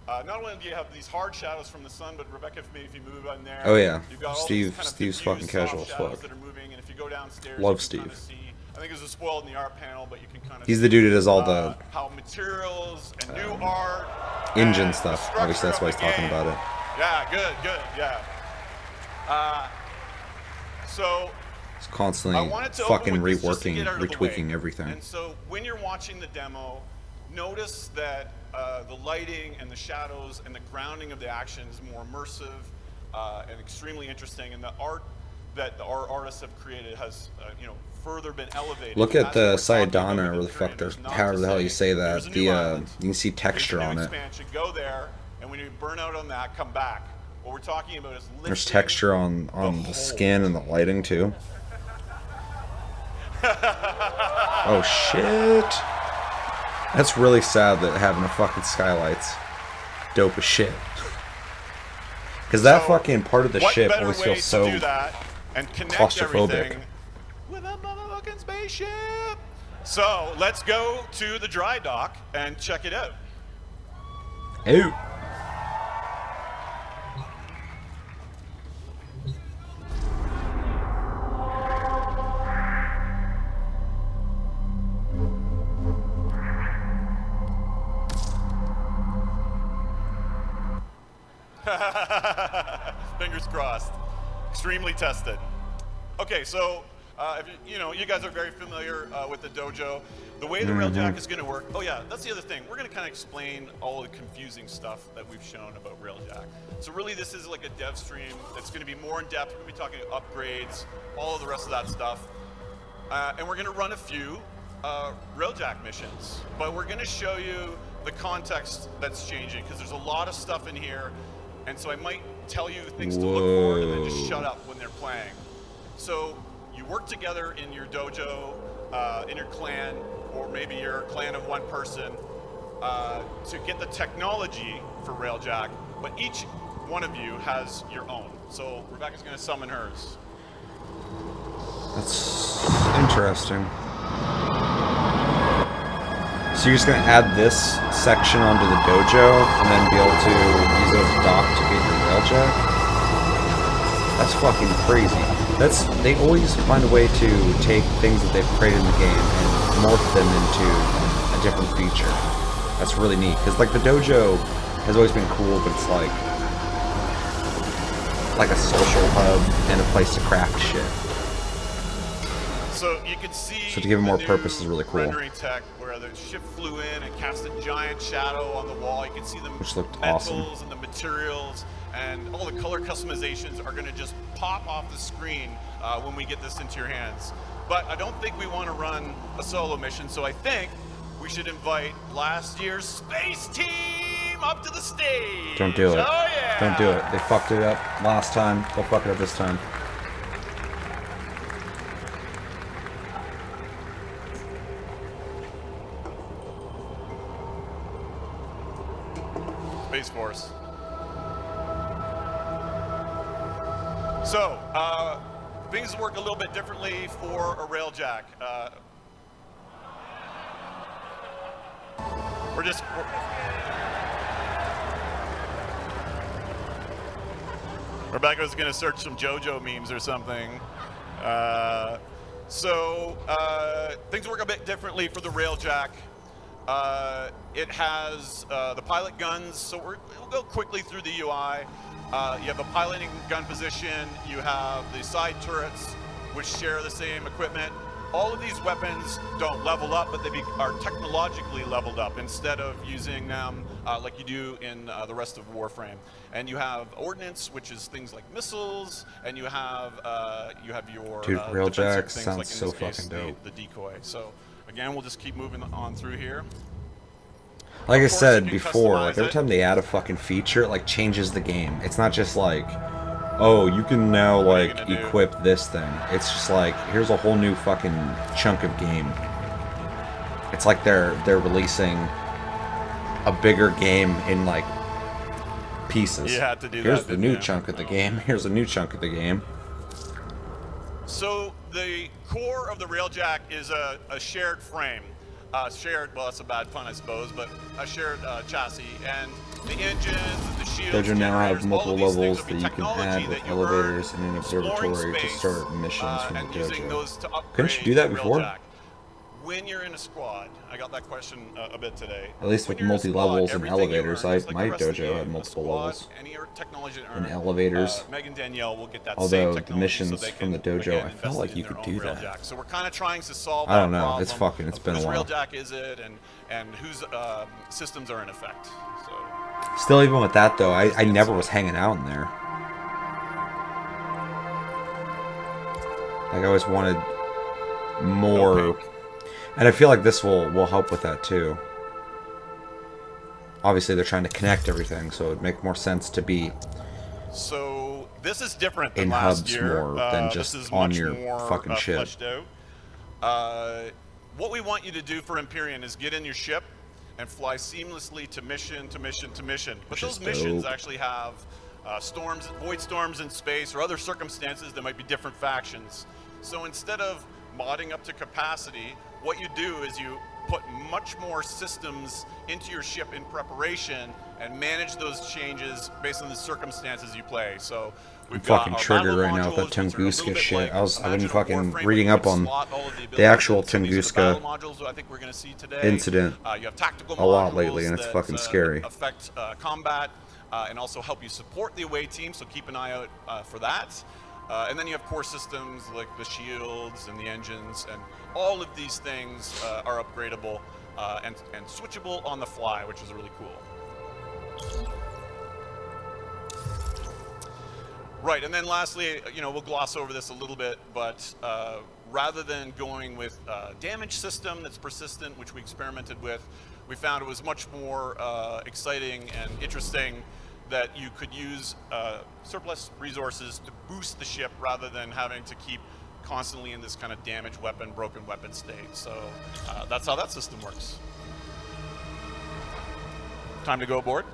Not only do you have these hard shadows from the sun, but Rebecca, if you move on there, Oh yeah, you've got all these kind of Steve's diffused fucking soft casual as shadows fuck. that are moving, and if you go downstairs, Love you can kind of Steve. see. I think this is spoiled in the art panel, but you can kind of. He's the dude who does all the how materials and new art, engine and stuff. the Obviously, that's structure why of he's the talking game. about it. Yeah, good, yeah. So He's I constantly wanted to fucking open with this just to reworking, get out of the retweaking way. everything. And so when you're watching the demo, notice that the lighting and the shadows and the grounding of the action is more immersive and extremely interesting. And the art that our artists have created has, further been elevated. Look And at that's the what we're talking Sayadana, about or with the fuck, Infinity. there's It's not however to the hell you say that. here's a The new island, you can see here's a texture new on it. expansion, go there, and when you burn out on that, come back. What we're talking about is There's lifting texture on the whole. skin and the lighting too. Oh shit! That's really sad that having a fucking skylight's dope as shit. Because that fucking part of the What ship better always way feels to so do that and connect claustrophobic. everything with a motherfucking spaceship. So let's go to the dry dock and check it out. Ew. Fingers crossed. Extremely tested. Okay, so if you guys are very familiar with the dojo. The way the RAILJACK is going to work. Oh yeah, that's the other thing. We're going to kind of explain all the confusing stuff that we've shown about RAILJACK. So really, this is like a dev stream that's going to be more in depth. We're going to be talking upgrades, all of the rest of that stuff, and we're going to run a few RAILJACK missions. But we're going to show you the context that's changing because there's a lot of stuff in here, and so I might tell you things to look for and then just shut up when they're playing. So you work together in your dojo, in your clan, or maybe you're a clan of one person to get the technology for RAILJACK, but each one of you has your own. So Rebecca's going to summon hers. That's interesting. So you're just gonna add this section onto the dojo and then be able to use it as a dock to get your RAILJACK? That's fucking crazy. They always find a way to take things that they've created in the game and morph them into a different feature. That's really neat, because like the dojo has always been cool, but it's like a social hub and a place to craft shit. So you can see So to give it more purpose is really cool. rendering tech where the ship flew in and cast a giant shadow on the wall. You can see the Which looked metals awesome. and the materials, and all the color customizations are going to just pop off the screen when we get this into your hands. But I don't think we want to run a solo mission, so I think we should invite last year's space team up to the stage. Don't do it. Oh yeah! Don't do it. They fucked it up last time. They'll fuck it up this time. Space Force. So, things work a little bit differently for a RAILJACK. Rebecca's gonna search some JoJo memes or something. Things work a bit differently for the RAILJACK. It has the pilot guns, so we'll go quickly through the UI. You have the piloting gun position, you have the side turrets, which share the same equipment. All of these weapons don't level up, but they are technologically leveled up instead of using them like you do in the rest of Warframe. And you have ordnance, which is things like missiles, and you have your Dude, defensive RAILJACK things, sounds like in so this case, fucking dope. the decoy. So again, we'll just keep moving on through here. Like I Of course, said you can before, customize like every it. time they add a fucking feature, it like changes the game. It's not just like, oh, you can now What are you like gonna do? equip this thing. It's just like, here's a whole new fucking chunk of game. It's like they're releasing a bigger game in like pieces. You had to do Here's that, the didn't new you? chunk of the game. Here's a new chunk of the game. So the core of the RAILJACK is a shared frame. Shared, well, that's a bad pun, I suppose, but a shared chassis. And the engines, the shields, Dojo now have generators, all multiple of these levels things that will be you can add technology with that you elevators earn and an exploring observatory to space, start missions from the and using dojo. those to Couldn't you upgrade do that the before? RAILJACK. When you're in a squad, I got that question a bit today. At least When with you're in a squad, multi-levels and everything you elevators. earn, just like My the rest of the dojo game, had a multiple squad, levels any technology to and earn, elevators. Meg and Danielle will get that Although same the technology missions so they from the can, dojo, again, I felt invest like in you their could own do that. RAILJACK. So we're kind of trying to solve I don't that know. problem It's fucking. It's of been a whose while. RAILJACK is it, and whose systems are in effect. So Still, even with that though, I never was hanging out in there. Like I always wanted more, and I feel like this will help with that too. Obviously, they're trying to connect everything, so it'd make more sense to be So this is different than in last hubs year. more than This just is on much your more fucking ship. fleshed out. What we want you to do for Empyrean is get in your ship and fly seamlessly to mission to mission to mission. But Which is those missions dope. actually have storms, void storms in space, or other circumstances that might be different factions. So instead of modding up to capacity, what you do is you put much more systems into your ship in preparation and manage those changes based on the circumstances you play. So I'm we've got fucking our triggered battle right now with that modules, which are a little Tunguska bit shit. like I've been Imagine a fucking Warframe, but reading you up can on slot all of the the abilities actual in. So these are the battle Tunguska modules that I think we're going to see today. incident You have tactical a lot modules lately, and it's that, fucking scary. affect combat and also help you support the away team, so keep an eye out for that. And then you have core systems like the shields and the engines, and all of these things are upgradable and switchable on the fly, which is really cool. Right, and then lastly, we'll gloss over this a little bit, but rather than going with a damage system that's persistent, which we experimented with, we found it was much more exciting and interesting that you could use surplus resources to boost the ship rather than having to keep constantly in this kind of damaged weapon, broken weapon state. So that's how that system works. Time to go aboard.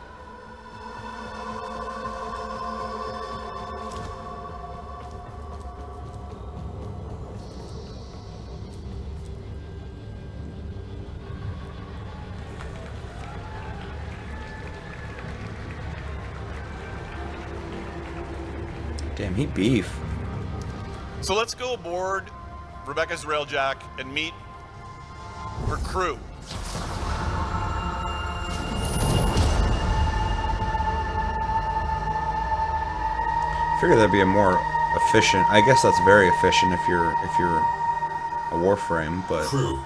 Damn, he beef. So let's go aboard Rebecca's RAILJACK and meet her crew. I figure that'd be a more efficient. I guess that's very efficient if you're a Warframe, but Crew,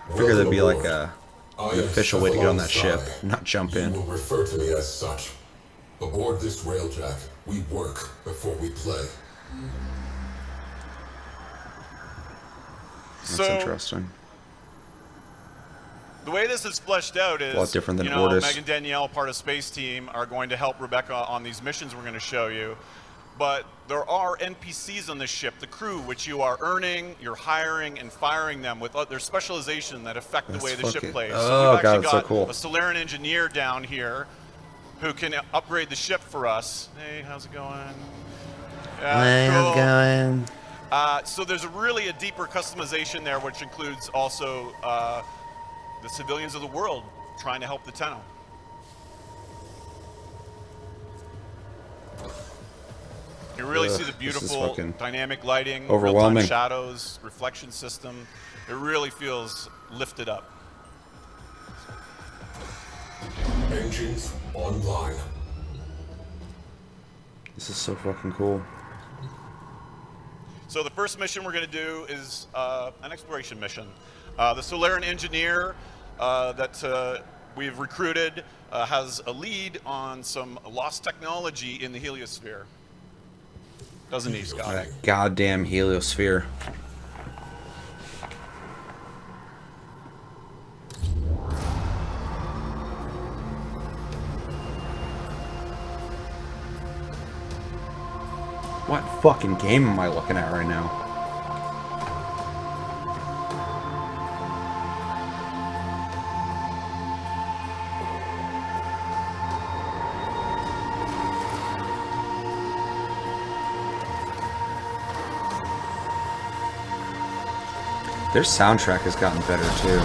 I figure there'd be like welcome an official way to get on that ship, not jump in. You will refer to me as such. Aboard this RAILJACK, we work before we play. That's So, interesting. the way this is fleshed out is, A lot different than Ordis. Meg and Danielle, part of Space Team, are going to help Rebecca on these missions we're going to show you. But there are NPCs on this ship, the crew, which you are earning, you're hiring, and firing them with their specialization that affect the way the ship plays. Oh, So we've God, actually that's so got cool. a Solarian engineer down here who can upgrade the ship for us. Hey, how's it going? How's it going? So there's really a deeper customization there, which includes also the civilians of the world trying to help the Tenno. You really see the this is beautiful fucking dynamic lighting, overwhelming. real-time shadows, reflection system. It really feels lifted up. Engines online. This is so fucking cool. So the first mission we're going to do is an exploration mission. The Solarian engineer that we've recruited has a lead on some lost technology in the heliosphere. Doesn't he, Scott? That goddamn heliosphere. What fucking game am I looking at right now? Their soundtrack has gotten better too.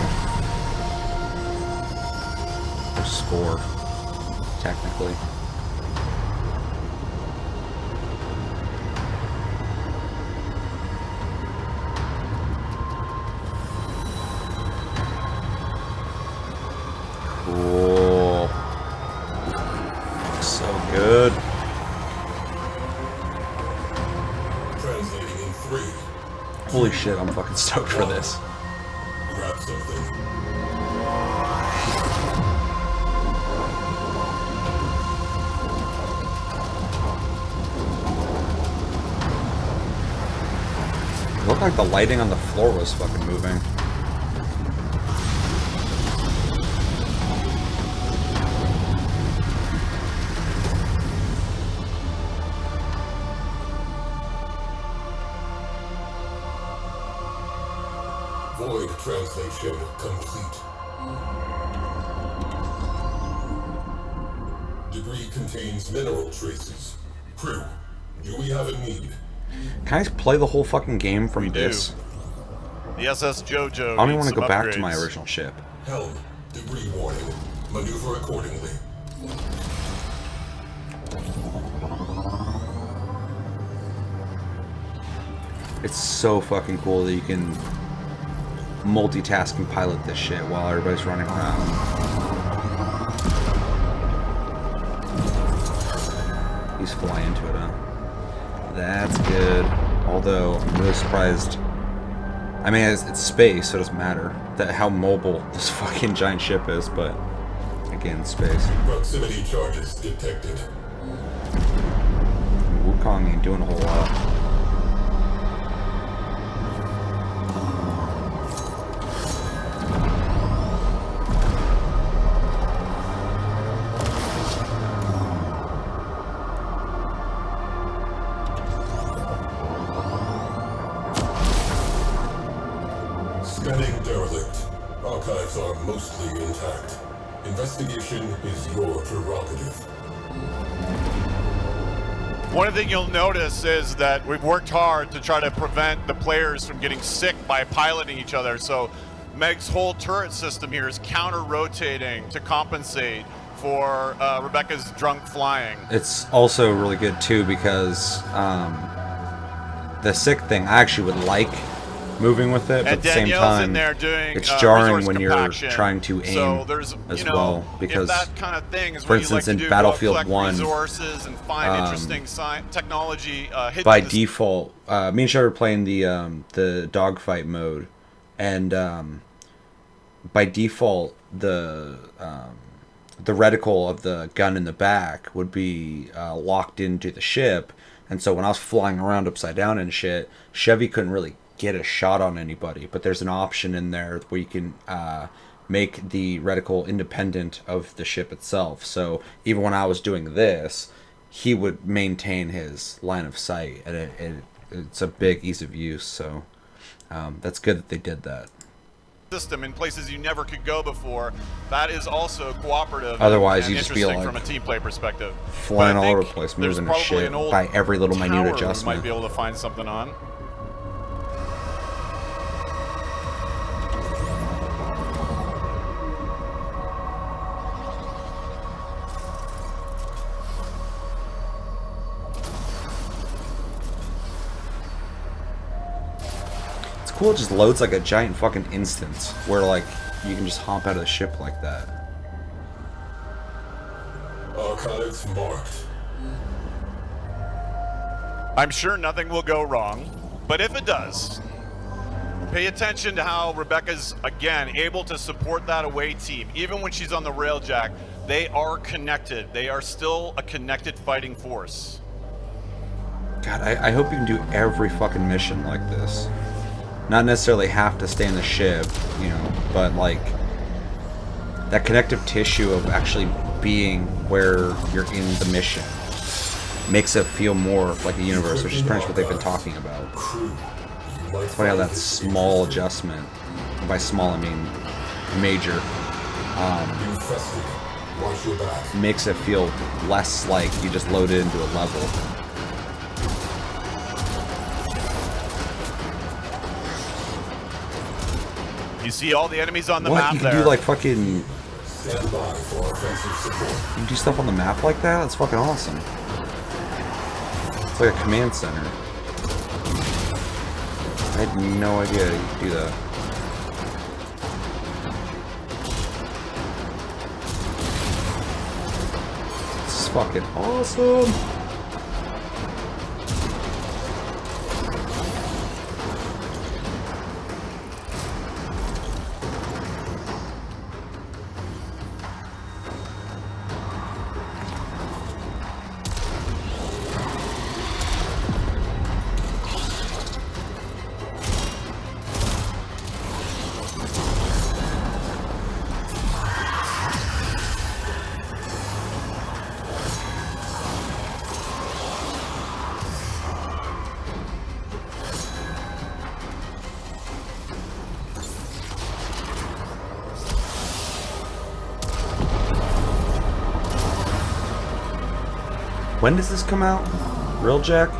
Their score, technically. Cool. So good. Translating in 3. Holy shit, I'm fucking stoked for this. Grab something. It looked like the lighting on the floor was fucking moving. Void translation complete. Debris contains mineral traces. Crew, do we have a need? Can I play the whole fucking game from this? The SS JoJo. I don't even needs want to go some back to my upgrades. original ship. Helm, debris warning. Maneuver accordingly. It's so fucking cool that you can multitask and pilot this shit while everybody's running around. He's flying into it, huh? That's good. Although, I'm really surprised. I mean, it's space, so it doesn't matter that how mobile this fucking giant ship is, but again, space. Proximity charges detected. Wukong ain't doing a whole lot. Scanning derelict. Archives are mostly intact. Investigation is your prerogative. One thing you'll notice is that we've worked hard to try to prevent the players from getting sick by piloting each other. So Meg's whole turret system here is counter-rotating to compensate for Rebecca's drunk flying. It's also really good too because the sick thing I actually would like moving with it, but And at the same Danielle's time in there doing, it's jarring resource when you're compaction. trying to aim So there's, as you know, well because if that kind of thing is for what instance you like in to do, Battlefield collect 1 resources and find interesting technology hidden by in the default me and Trevor were playing the dogfight mode, and by default the reticle of the gun in the back would be locked into the ship, and so when I was flying around upside down and shit, Chevy couldn't really get a shot on anybody, but there's an option in there where you can make the reticle independent of the ship itself, so even when I was doing this, he would maintain his line of sight, and it's a big ease of use, so that's good that they did that. system in places you never could go before. That is also cooperative. Otherwise, and you just feel interesting like from a team play perspective. flying But I all over think the place, there's moving the probably shit an old by every little minute tower we adjustment. might be able to find something on. It's cool, it just loads like a giant fucking instance where like you can just hop out of the ship like that. Archives marked. I'm sure nothing will go wrong, but if it does, pay attention to how Rebecca's, again, able to support that away team. Even when she's on the RAILJACK, they are connected. They are still a connected fighting force. God, I hope you can do every fucking mission like this. Not necessarily have to stay in the ship, you know, but like that connective tissue of actually being where you're in the mission. makes it feel more like a universe, which is pretty much what they've been talking about. It's funny how that small adjustment, and by small I mean major, makes it feel less like you just load it into a level. You see all the enemies on the What? map You can there. do like fucking... You can do stuff on the map like that? That's fucking awesome. It's like a command center. I had no idea you could do that. This is fucking awesome! When does this come out? RAILJACK?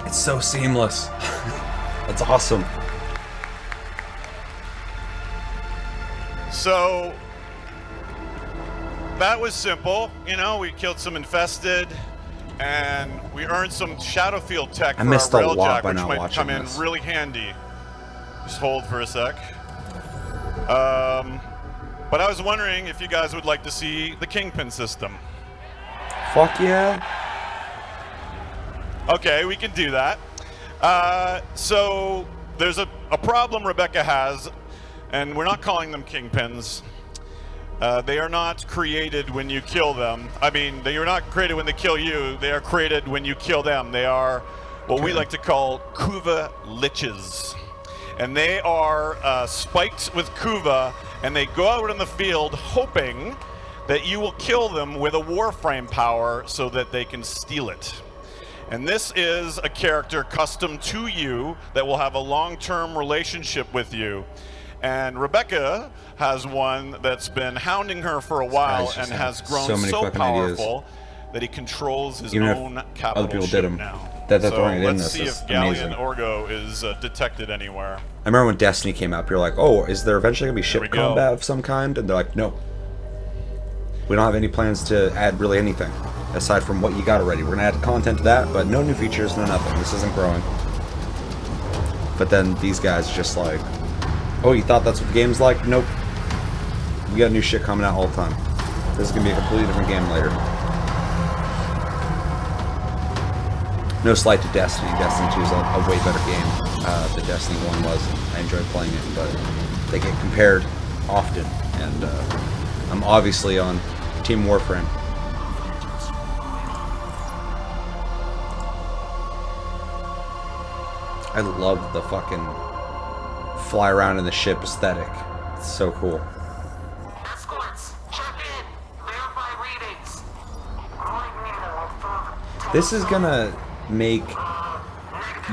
It's so seamless. That's awesome. So that was simple. You know, we killed some infested, and we earned some Shadowfield tech I for missed our a lot RAILJACK, by which not might watching come in this. really handy. Just hold for a sec. But I was wondering if you guys would like to see the Kingpin system. Fuck yeah. Okay, we can do that. So there's a problem Rebecca has, and we're not calling them Kingpins. They are not created when you kill them. I mean, they are not created when they kill you. They are created when you kill them. They are what we like to call Kuva Liches. And they are spiked with Kuva, and they go out in the field hoping that you will kill them with a Warframe power so that they can steal it. And this is a character custom to you that will have a long-term relationship with you. And Rebecca has one that's been hounding her for a while and has grown so many fucking powerful that he controls his Even if own capital other people ship did 'em, now. that they're So throwing it in let's this see is if Galleon amazing. Orgo is detected anywhere. I remember when Destiny came out, you're like, oh, is there eventually going to be There we ship go. combat of some kind? And they're like, no. We don't have any plans to add really anything, aside from what you got already. We're going to add content to that, but no new features, no nothing. This isn't growing. But then these guys just like, oh, you thought that's what the game's like? Nope. We got new shit coming out all the time. This is going to be a completely different game later. No slight to Destiny. Destiny 2 is a way better game than Destiny 1 was. I enjoyed playing it, but they get compared often, and I'm obviously on Team Warframe. I love the fucking fly around in the ship aesthetic. It's so cool. Escorts, check in. Verify readings. This is gonna make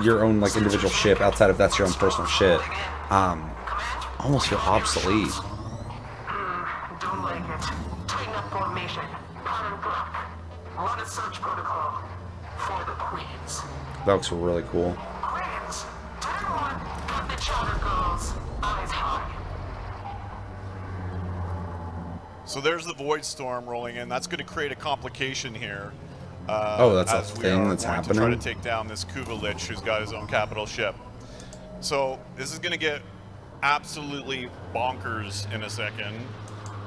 your own like individual ship, outside if that's your own personal ship, almost feel obsolete. Don't like it. Tighten up formation. Pattern block. Run a search protocol for the Queens. That looks really cool. Queens, 10-1. Got the chowder girls. Eyes high. So there's the Void Storm rolling in. That's going to create a complication here. Oh, that's a as we thing are that's going to try happening? to take down this Kuva Lich, who's got his own capital ship. So this is going to get absolutely bonkers in a second.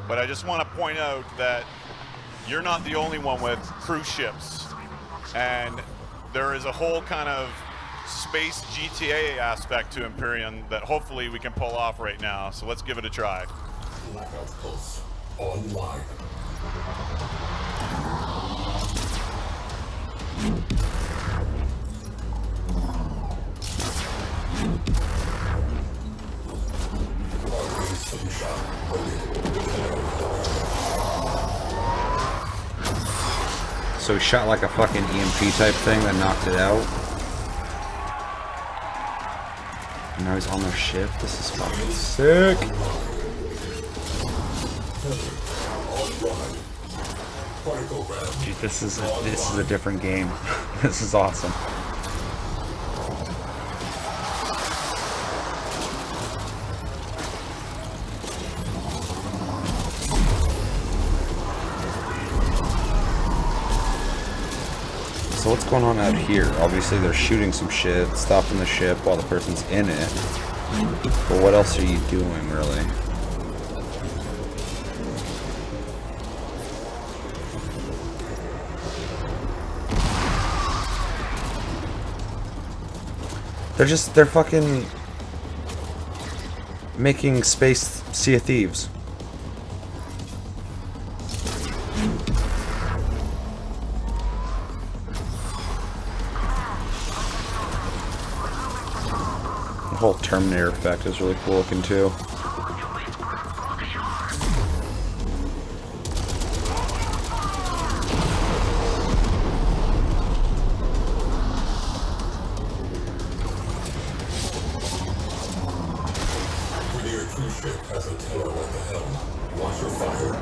But I just want to point out that you're not the only one with cruise ships. And there is a whole kind of space GTA aspect to Empyrean that hopefully we can pull off right now. So let's give it a try. Blackout Pulse online. so he shot like a fucking EMP type thing that knocked it out. And now he's on their ship. This is fucking sick. Dude, this is a different game. This is awesome. So what's going on out here? Obviously they're shooting some shit, stopping the ship while the person's in it. But what else are you doing, really? They're fucking making Space Sea of Thieves. The whole Terminator effect is really cool looking too. Has a tail at the helm. Watch your fire.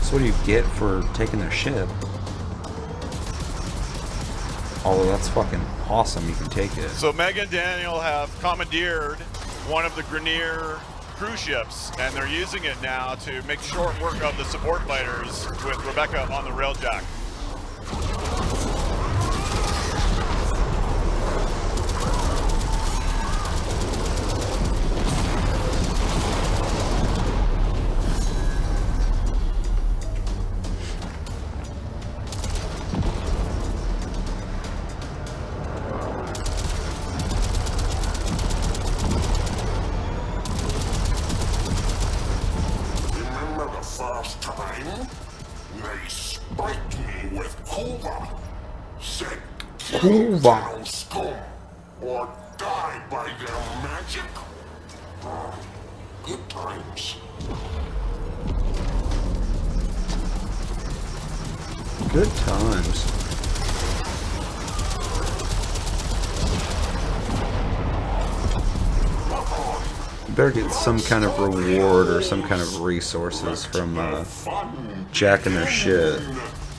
So what do you get for taking their ship? Although that's fucking awesome, you can take it. So Meg and Daniel have commandeered one of the Grenier cruise ships, and they're using it now to make short work of the support fighters with Rebecca on the RAILJACK. First time, they spiked me with Kuva. Said, kill town scum, or die by their magic. Good times. Good times. Better get some kind of reward or some kind of resources from jacking their shit.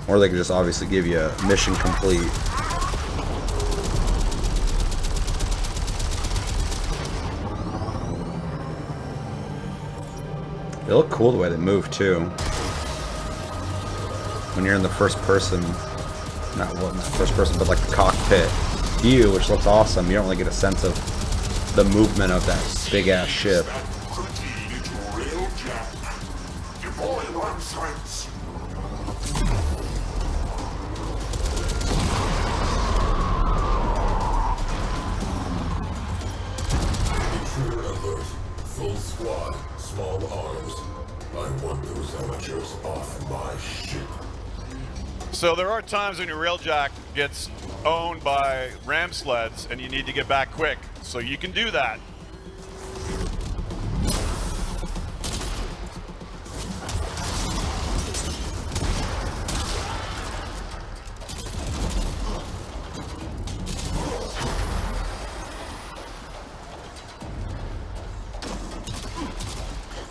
Or they could just obviously give you a mission complete. They look cool the way they move too. When you're in the first person, not first person, but like the cockpit view, which looks awesome, you don't really get a sense of the movement of that big ass ship. Intruder alert. Full squad. Small arms. I want those amateurs off my ship. So there are times when your RAILJACK gets owned by ram sleds and you need to get back quick. So you can do that.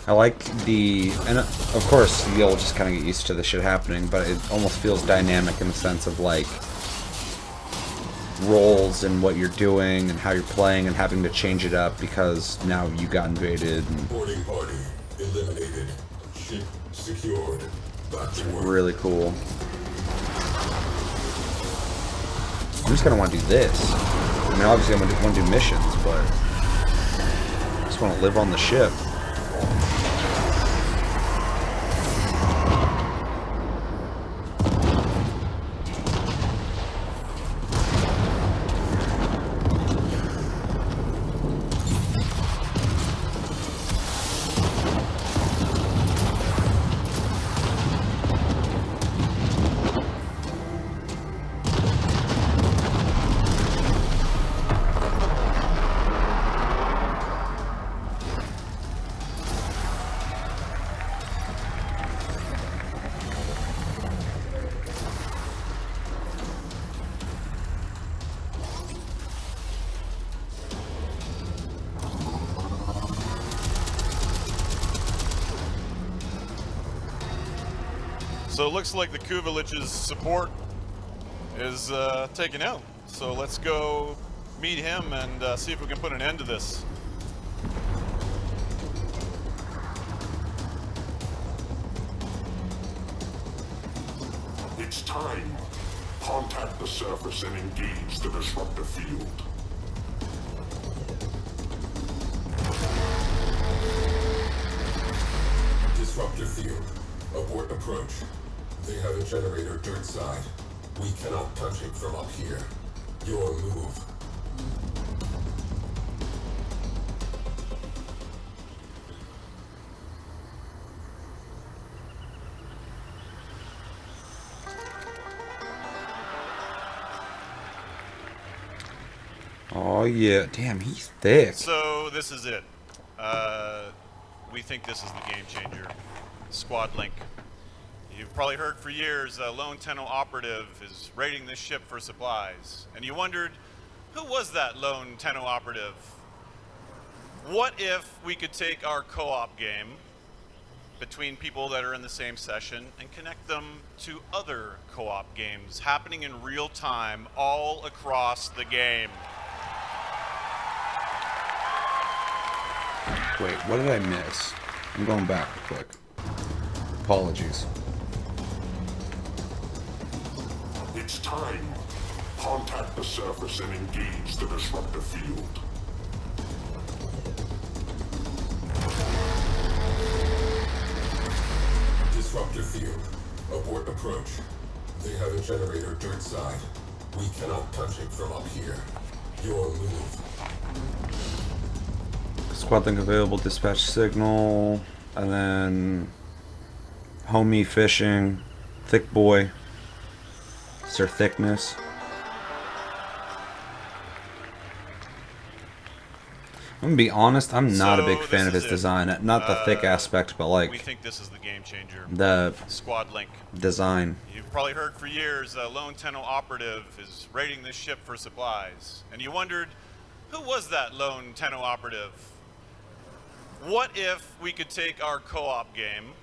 I like and of course you'll just kind of get used to the shit happening, but it almost feels dynamic in the sense of like roles and what you're doing and how you're playing and having to change it up because now you got invaded. And Boarding party eliminated. Ship secured. Back to work. really cool. I'm just gonna want to do this. I mean, obviously I'm gonna want to do missions, but I just want to live on the ship. So it looks like the Kuva Lich's support is taken out. So let's go meet him and see if we can put an end to this. It's time. Contact the surface and engage the disruptor field. Disruptor field. Abort approach. They have a generator dirt side. We cannot touch it from up here. Your move. Oh yeah, damn, he's thick. So this is it. We think this is the game changer. Squad Link. You've probably heard for years a lone Tenno operative is raiding this ship for supplies. And you wondered, who was that lone Tenno operative? What if we could take our co-op game between people that are in the same session and connect them to other co-op games happening in real time all across the game? Wait, what did I miss? I'm going back real quick. Apologies. It's time. Contact the surface and engage the disruptor field. Disruptor field. Abort approach. They have a generator dirt side. We cannot touch it from up here. Your move. Squad link available, dispatch signal, and then homie fishing, thick boy. Is there thickness? I'm gonna be honest, I'm not a big fan of his design. Not the thick aspect, but like we think this is the game changer. The Squad Link design. You've probably heard for years a lone Tenno operative is raiding this ship for supplies. And you wondered, who was that lone Tenno operative? What if we could take our co-op game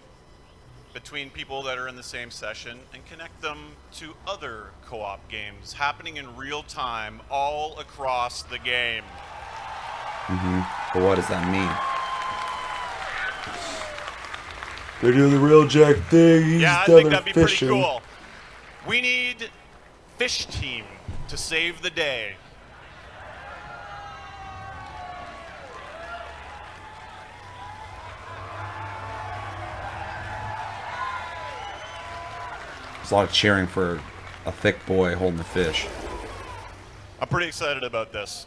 between people that are in the same session and connect them to other co-op games happening in real time all across the game? But what does that mean? They're doing the RAILJACK thing. He's Yeah, I down think there that'd be fishing. pretty cool. We need Fish Team to save the day. There's a lot of cheering for a thick boy holding the fish. I'm pretty excited about this.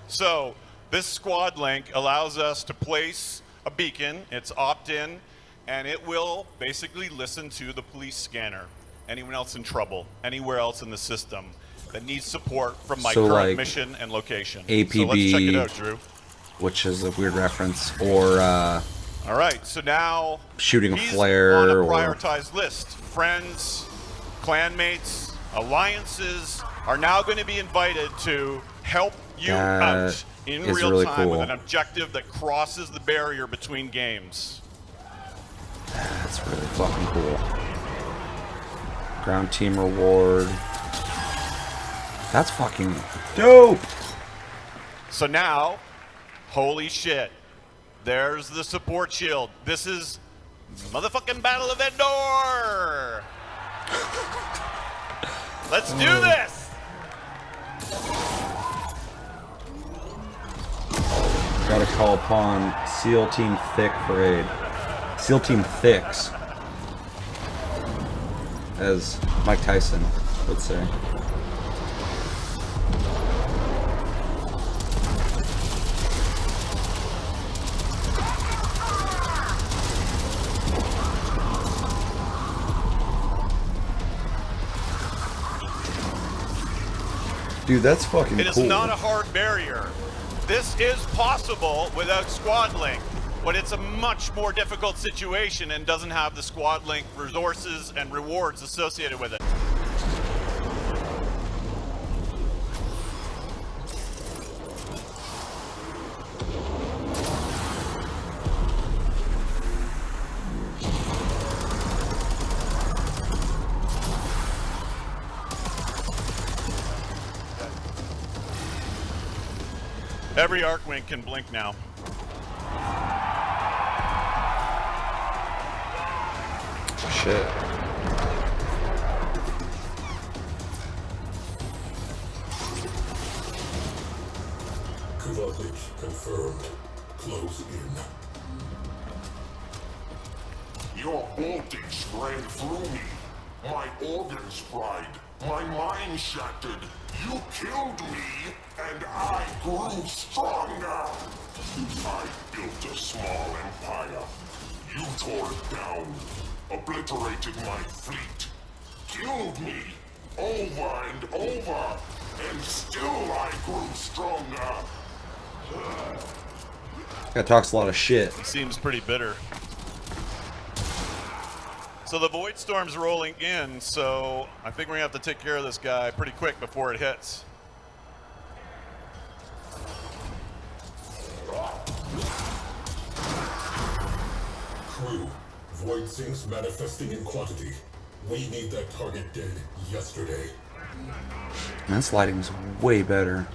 So, this squad link allows us to place a beacon. It's opt-in, and it will basically listen to the police scanner. Anyone else in trouble, anywhere else in the system that needs support from my current like mission and location. APB, so let's check it out, Drew. Which is a weird reference, or all right, so now shooting a he's flare on a or prioritized list. Friends, clanmates, alliances are now going to be invited to help you out in is real really time with cool. an objective that crosses the barrier between games. That's really fucking cool. Ground team reward. That's fucking dope. So now, holy shit, there's the support shield. This is motherfucking Battle of Endor. Let's do this. Gotta call upon SEAL Team Thick for aid. SEAL Team Thicks, as Mike Tyson would say. Dude, that's fucking cool. It is not a hard barrier. This is possible without Squad Link, but it's a much more difficult situation and doesn't have the Squad Link resources and rewards associated with it. Every Arcwing can blink now. Shit. Kuva Lich confirmed. Close in. Your voltage ran through me. My organs fried. My mind shattered. You killed me, and I grew stronger. I built a small empire. You tore it down, obliterated my fleet, killed me over and over, and still I grew stronger. Guy talks a lot of shit. He seems pretty bitter. So the Void Storm's rolling in, so I think we're gonna have to take care of this guy pretty quick before it hits. Crew, Void Sinks manifesting in quantity. We need that target dead yesterday. Man, this lighting's way better.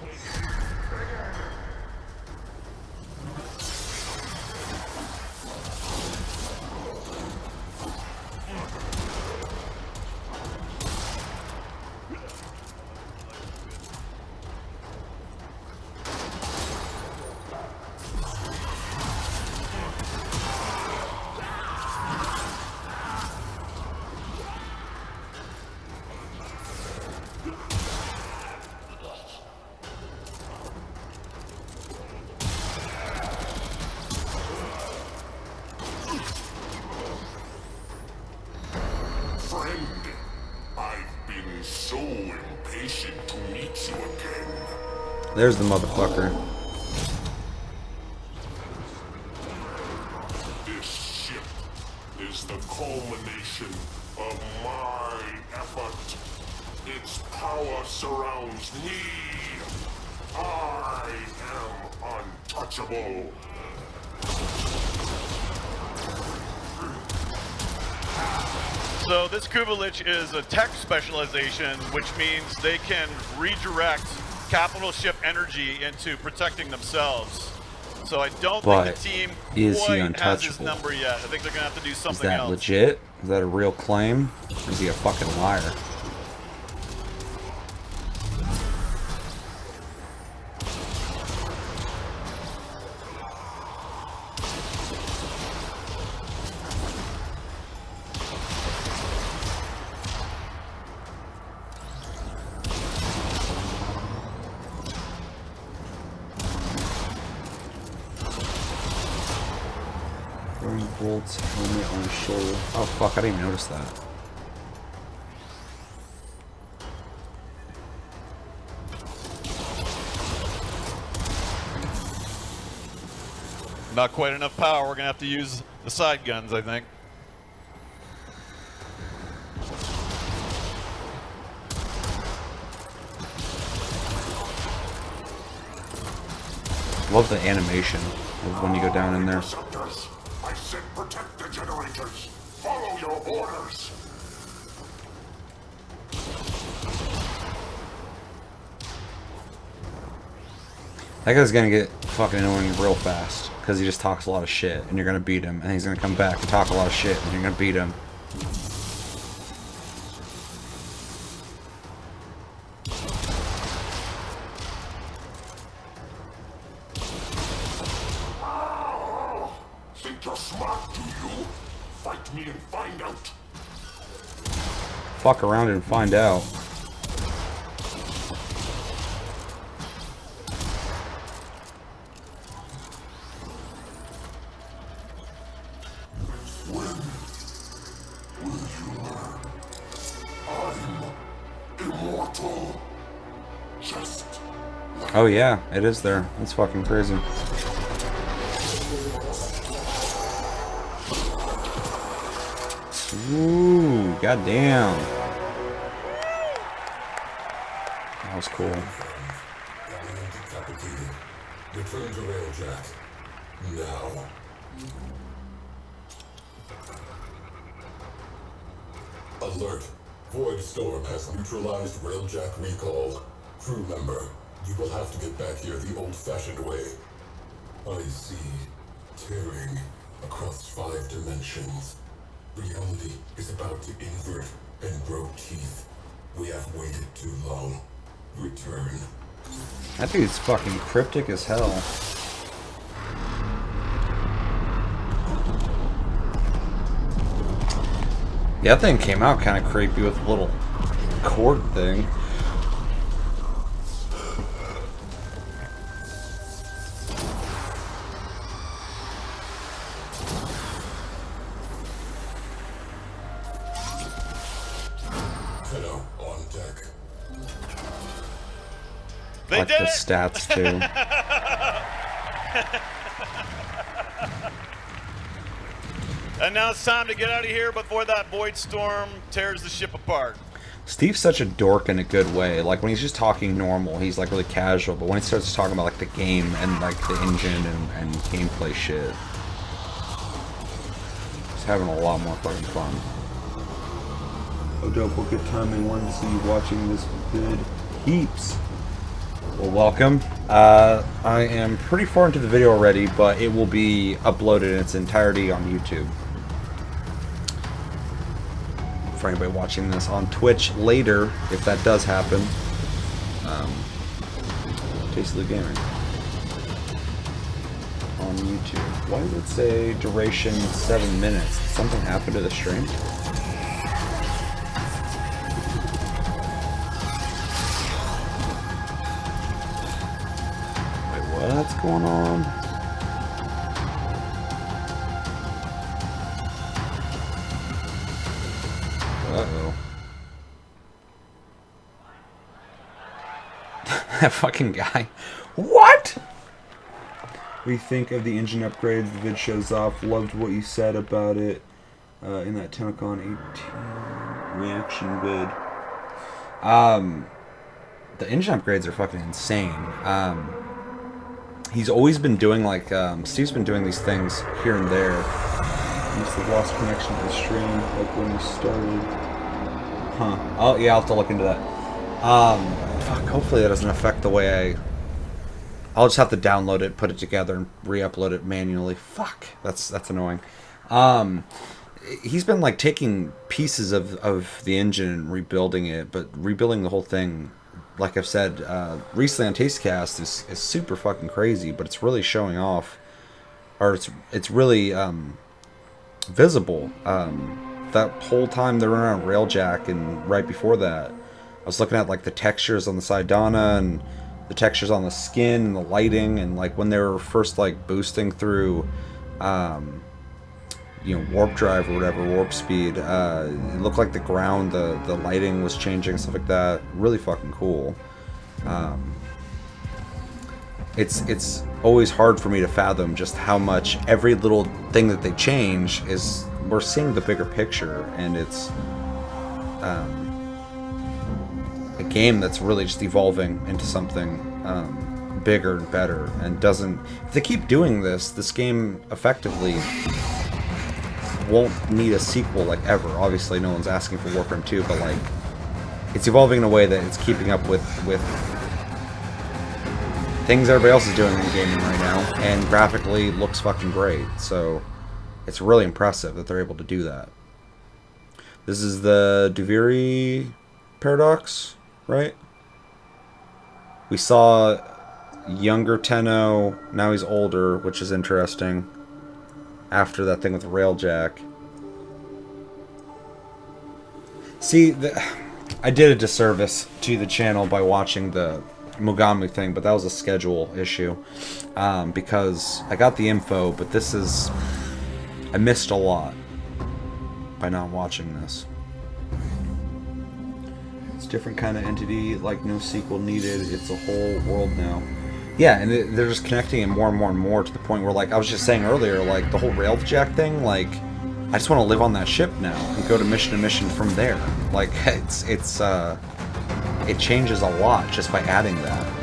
Friend, I've been so impatient to meet you again. There's the motherfucker. This ship is the culmination of my effort. Its power surrounds me. I am untouchable. So this Kuva Lich is a tech specialization, which means they can redirect capital ship energy into protecting themselves. So I don't think the team quite has his number yet. I think they're gonna have to do Is something that else. legit? Is that a real claim? Or is he a fucking liar? Bolts, helmet on his shoulder. Oh fuck, I didn't even notice that. Not quite enough power. We're gonna have to use the side guns, I think. Love the animation of when you go down in there. I said protect the generators. Follow your orders. That guy's gonna get fucking annoying real fast because he just talks a lot of shit, and you're gonna beat him, and he's gonna come back and talk a lot of shit, and you're gonna beat him. Think you're smart, do you? Fight me and find out. Fuck around and find out. Immortal. Just Oh yeah, it is there. That's fucking crazy. Ooh, goddamn. That was cool. Return to RAILJACK. Now. Alert. Void Storm has neutralized RAILJACK recall. Crew member, You will have to get back here the old-fashioned way. I see tearing across 5 dimensions. Reality is about to invert and grow teeth. We have waited too long. Return. That dude's fucking cryptic as hell. Yeah, that thing came out kind of creepy with a little cord thing. Tenno on deck. They like did the it! stats too. And now it's time to get out of here before that void storm tears the ship apart. Steve's such a dork in a good way. Like when he's just talking normal, he's like really casual. But when he starts talking about like the game and like the engine and gameplay shit, he's having a lot more fucking fun. Oh, dope! What good timing. Wanted to see you watching this good heaps. Well, welcome. I am pretty far into the video already, but it will be uploaded in its entirety on YouTube. For anybody watching this on Twitch later, if that does happen. Tasty Gaming on YouTube. Why does it say duration 7 minutes? Did something happen to the stream? Wait, what's going on? Uh-oh. That fucking guy. What? What do you think of the engine upgrades? The vid shows off. Loved what you said about it in that TennoCon 18 reaction vid. The engine upgrades are fucking insane. He's always been doing like, Steve's been doing these things here and there. Must have lost connection to the stream, like when we started. Huh. Oh, yeah, I'll have to look into that. Fuck, hopefully that doesn't affect the way I'll just have to download it, put it together, and re-upload it manually. Fuck, that's annoying. He's been, like, taking pieces of the engine and rebuilding it, but rebuilding the whole thing, like I've said, recently on Tastecast is super fucking crazy, but it's really showing off. Or it's really, visible. That whole time they were on RAILJACK, and right before that, I was looking at like the textures on the Sidana and the textures on the skin and the lighting, and like when they were first like boosting through, warp drive or whatever, warp speed. It looked like the ground, the lighting was changing, stuff like that. Really fucking cool. It's always hard for me to fathom just how much every little thing that they change is. We're seeing the bigger picture, and it's a game that's really just evolving into something bigger and better, and doesn't. If they keep doing this game effectively won't need a sequel like ever. Obviously, no one's asking for Warframe 2, but like it's evolving in a way that it's keeping up with things everybody else is doing in gaming right now, and graphically looks fucking great. So. It's really impressive that they're able to do that. This is the Duviri paradox, right? We saw younger Tenno, now he's older, which is interesting. After that thing with RAILJACK. See, I did a disservice to the channel by watching the Mogami thing, but that was a schedule issue. Because I got the info, but this is... I missed a lot by not watching this. It's a different kind of entity, like no sequel needed. It's a whole world now. Yeah, and they're just connecting it more and more and more to the point where, like I was just saying earlier, like the whole RAILJACK thing, like I just want to live on that ship now and go to mission to mission from there. Like it changes a lot just by adding that.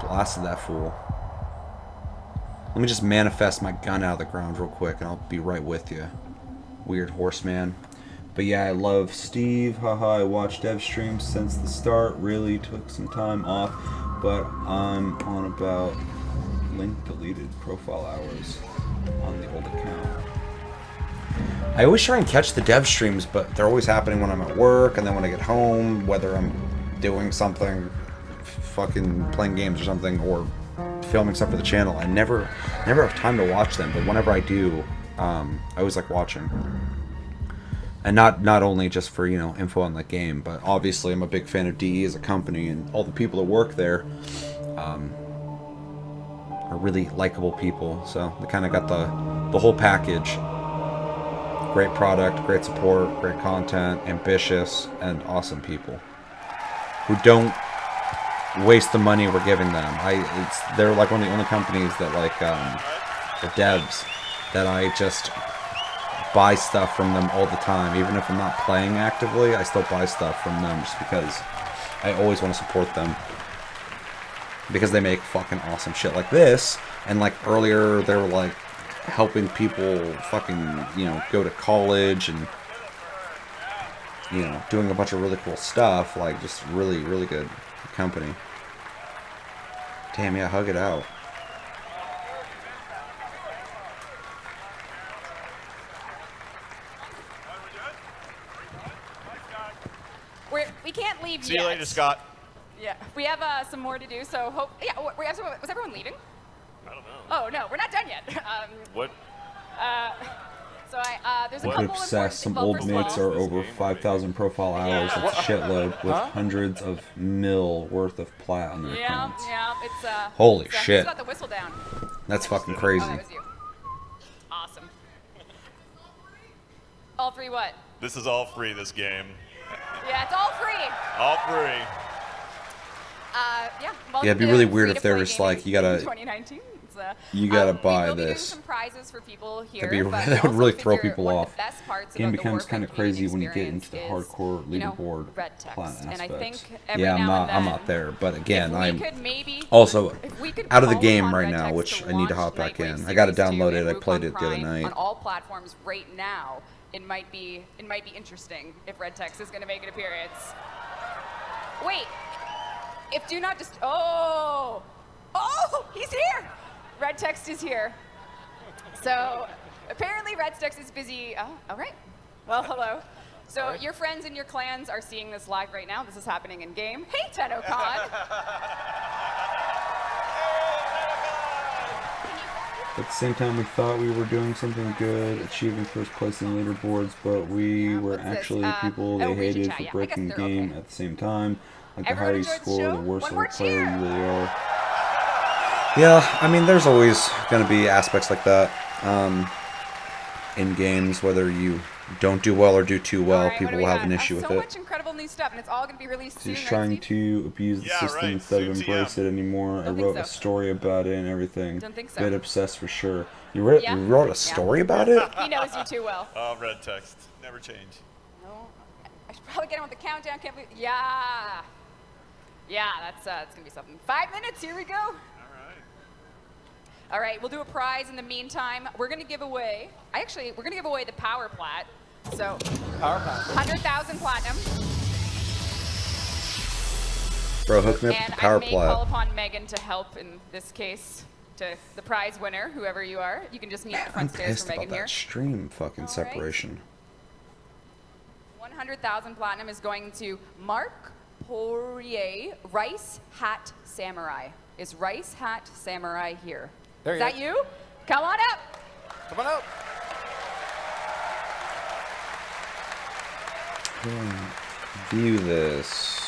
Blasted that fool. Let me just manifest my gun out of the ground real quick, and I'll be right with you. Weird horseman. But yeah, I love Steve. Haha, I watched dev streams since the start. Really took some time off, but I'm on about link deleted profile hours on the old account. I always try and catch the dev streams, but they're always happening when I'm at work, and then when I get home, whether I'm doing something, fucking playing games or something, or filming stuff for the channel, I never have time to watch them. But whenever I do, I always like watching. And not only just for, you know, info on the game, but obviously I'm a big fan of DE as a company, and all the people that work there are really likable people. So they kind of got the whole package. Great product, great support, great content, ambitious, and awesome people who don't waste the money we're giving them. They're like one of the only companies that like the devs that I just buy stuff from them all the time. Even if I'm not playing actively, I still buy stuff from them just because I always want to support them. Because they make fucking awesome shit like this. And like earlier, they were like helping people fucking, you know, go to college and, you know, doing a bunch of really cool stuff. Like just really, really good company. Damn, yeah, hug it out. We can't leave See yet. you later, Scott. Yeah, we have some more to do, so hope. Yeah, was everyone leaving? I don't know. Oh no, we're not done yet. What? So there's a Look couple obsessed. Some important. old mates are over 5,000 profile hours. It's a shitload with hundreds of mil worth of plat on their accounts. Yeah, it's Holy who's shit. got the whistle down? That's fucking crazy. Oh, that was you. Awesome. All three what? This is all free, this game. Yeah, it's all free. All free. Yeah, it'd be really weird if there was like, you gotta 2019. You gotta we buy will be doing this. some prizes for people here, That would really throw people one off. Of the best parts Game about becomes the kind of Warframe crazy when you get experience into the is, hardcore you know, leaderboard red text. plat And I aspects. think every Yeah, now I'm and not there, but again, if we I'm could maybe, also if we could out of the call game upon right red now, text which to I need to launch hop back Nightwave in. I got it Series 2 downloaded. I and played Wukong it the other Prime night. on all platforms right now. It might be interesting if red text is going to make an appearance. Wait, if do not just oh, he's here. Red text is here. So apparently red text is busy. Oh, all right. Well, hello. So your friends and your clans are seeing this live right now. This is happening in game. Hey, TennoCon. At the same time, we thought we were doing something good, achieving first place in leaderboards, but we were what's this? actually people they hated RAILJACK, for yeah, I breaking guess the they're game okay. at the same time. Like the Everyone higher you enjoyed the score, show? the worse One of more a player cheer. you really are. Yeah, I mean, there's always going to be aspects like that in games, whether you don't do well or do too well, All right, people what do will we have got? an issue with so it. much incredible new stuff, and it's all going to be released soon, He's right, trying Steve? to abuse the Yeah, system right. instead of Soon embrace TM. it anymore. I Don't think wrote so. a story about it and everything. Don't think so. Bit obsessed for sure. You wrote a story about it? He knows you too well. Oh, red text. Never change. No, I should probably get him with the countdown. Can't believe. Yeah. Yeah, that's gonna be something. 5 minutes. Here we go. All right, we'll do a prize in the meantime. We're gonna give away. We're gonna give away the power plat. So, Power plat. 100,000 platinum. Bro, hook me up with And the power I may call plat. upon Megan to help in this case. To the prize winner, whoever you are, you can just meet at the I'm front stairs pissed for about Megan that here. stream fucking All right. separation. 100,000 platinum is going to Mark Poirier, Rice Hat Samurai. Is Rice Hat Samurai here? There Is you that go. you? Come on up. Come on up. View this.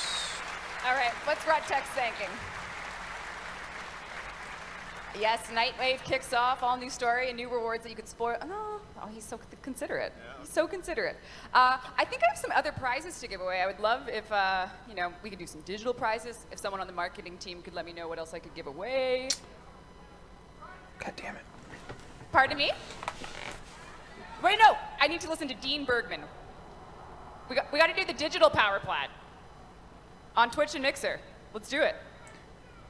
All right, what's Red Text thinking? Yes, Nightwave kicks off, all new story and new rewards that you could spoil. Oh, he's so considerate. Yeah. He's so considerate. I think I have some other prizes to give away. I would love if, we could do some digital prizes. If someone on the marketing team could let me know what else I could give away. God damn it. Pardon me? Wait, no, I need to listen to Dean Bergman. We got to do the digital power plat on Twitch and Mixer. Let's do it.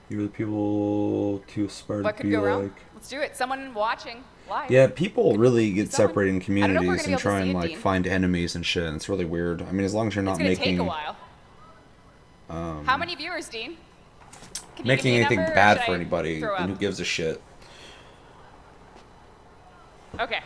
You're the people to aspire What to could be go wrong? like. Let's do it. Someone watching live. Yeah, people really get someone- separated in I don't know if we're communities gonna and be able try to and see it, like Dean. find enemies and shit. And it's really weird. I mean, as long as you're It's not gonna making take a while. How many viewers, Dean? Can you making give me a anything number, or bad should for I anybody, throw and up? who gives a shit? Okay.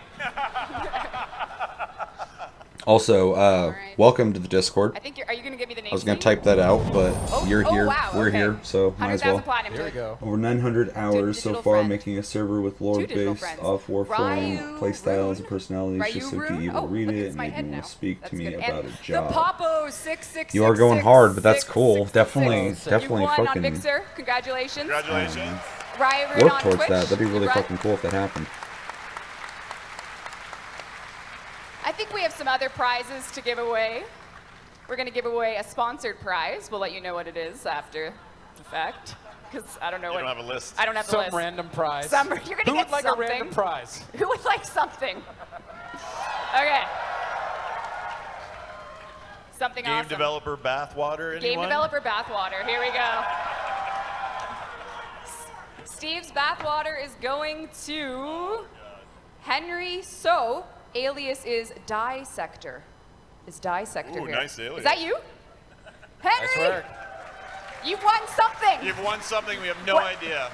Also, welcome to the Discord. I think are you gonna give me the name? I was gonna Dean? type that out, but you're oh, here. wow, We're okay. here, so might as well. 100,000 platinum. Here we go. Over 900 hours so digital far, friend. making a server with lore digital based friends. off Warframe, Ryu playstyles, and Rune? personalities. Ryu Just simply Rune? evil. Oh, Read look, it it's and my made head me now. want to speak That's to me good. about And a job. The Popo 666. You are going hard, but that's cool. Definitely, You definitely won on fucking Mixer. Congratulations. Congratulations. Ryu Rune work on towards Twitch. that. That'd be really You brought- fucking cool if that happened. I think we have some other prizes to give away. We're going to give away a sponsored prize. We'll let you know what it is after the fact. Because I don't know You what. don't have a list. I don't have the Some list. random prize. Some, you're going to Who get would like something. a random prize? Who would like something? Okay. Something Game awesome. developer bathwater. Game Anyone? developer bathwater. Here we go. Steve's bathwater is going to Henry So. Alias is Dissector. Is Dissector Ooh, here? nice alias. Is that you? Henry! Nice work. You won something! You've won something. We have no What? idea.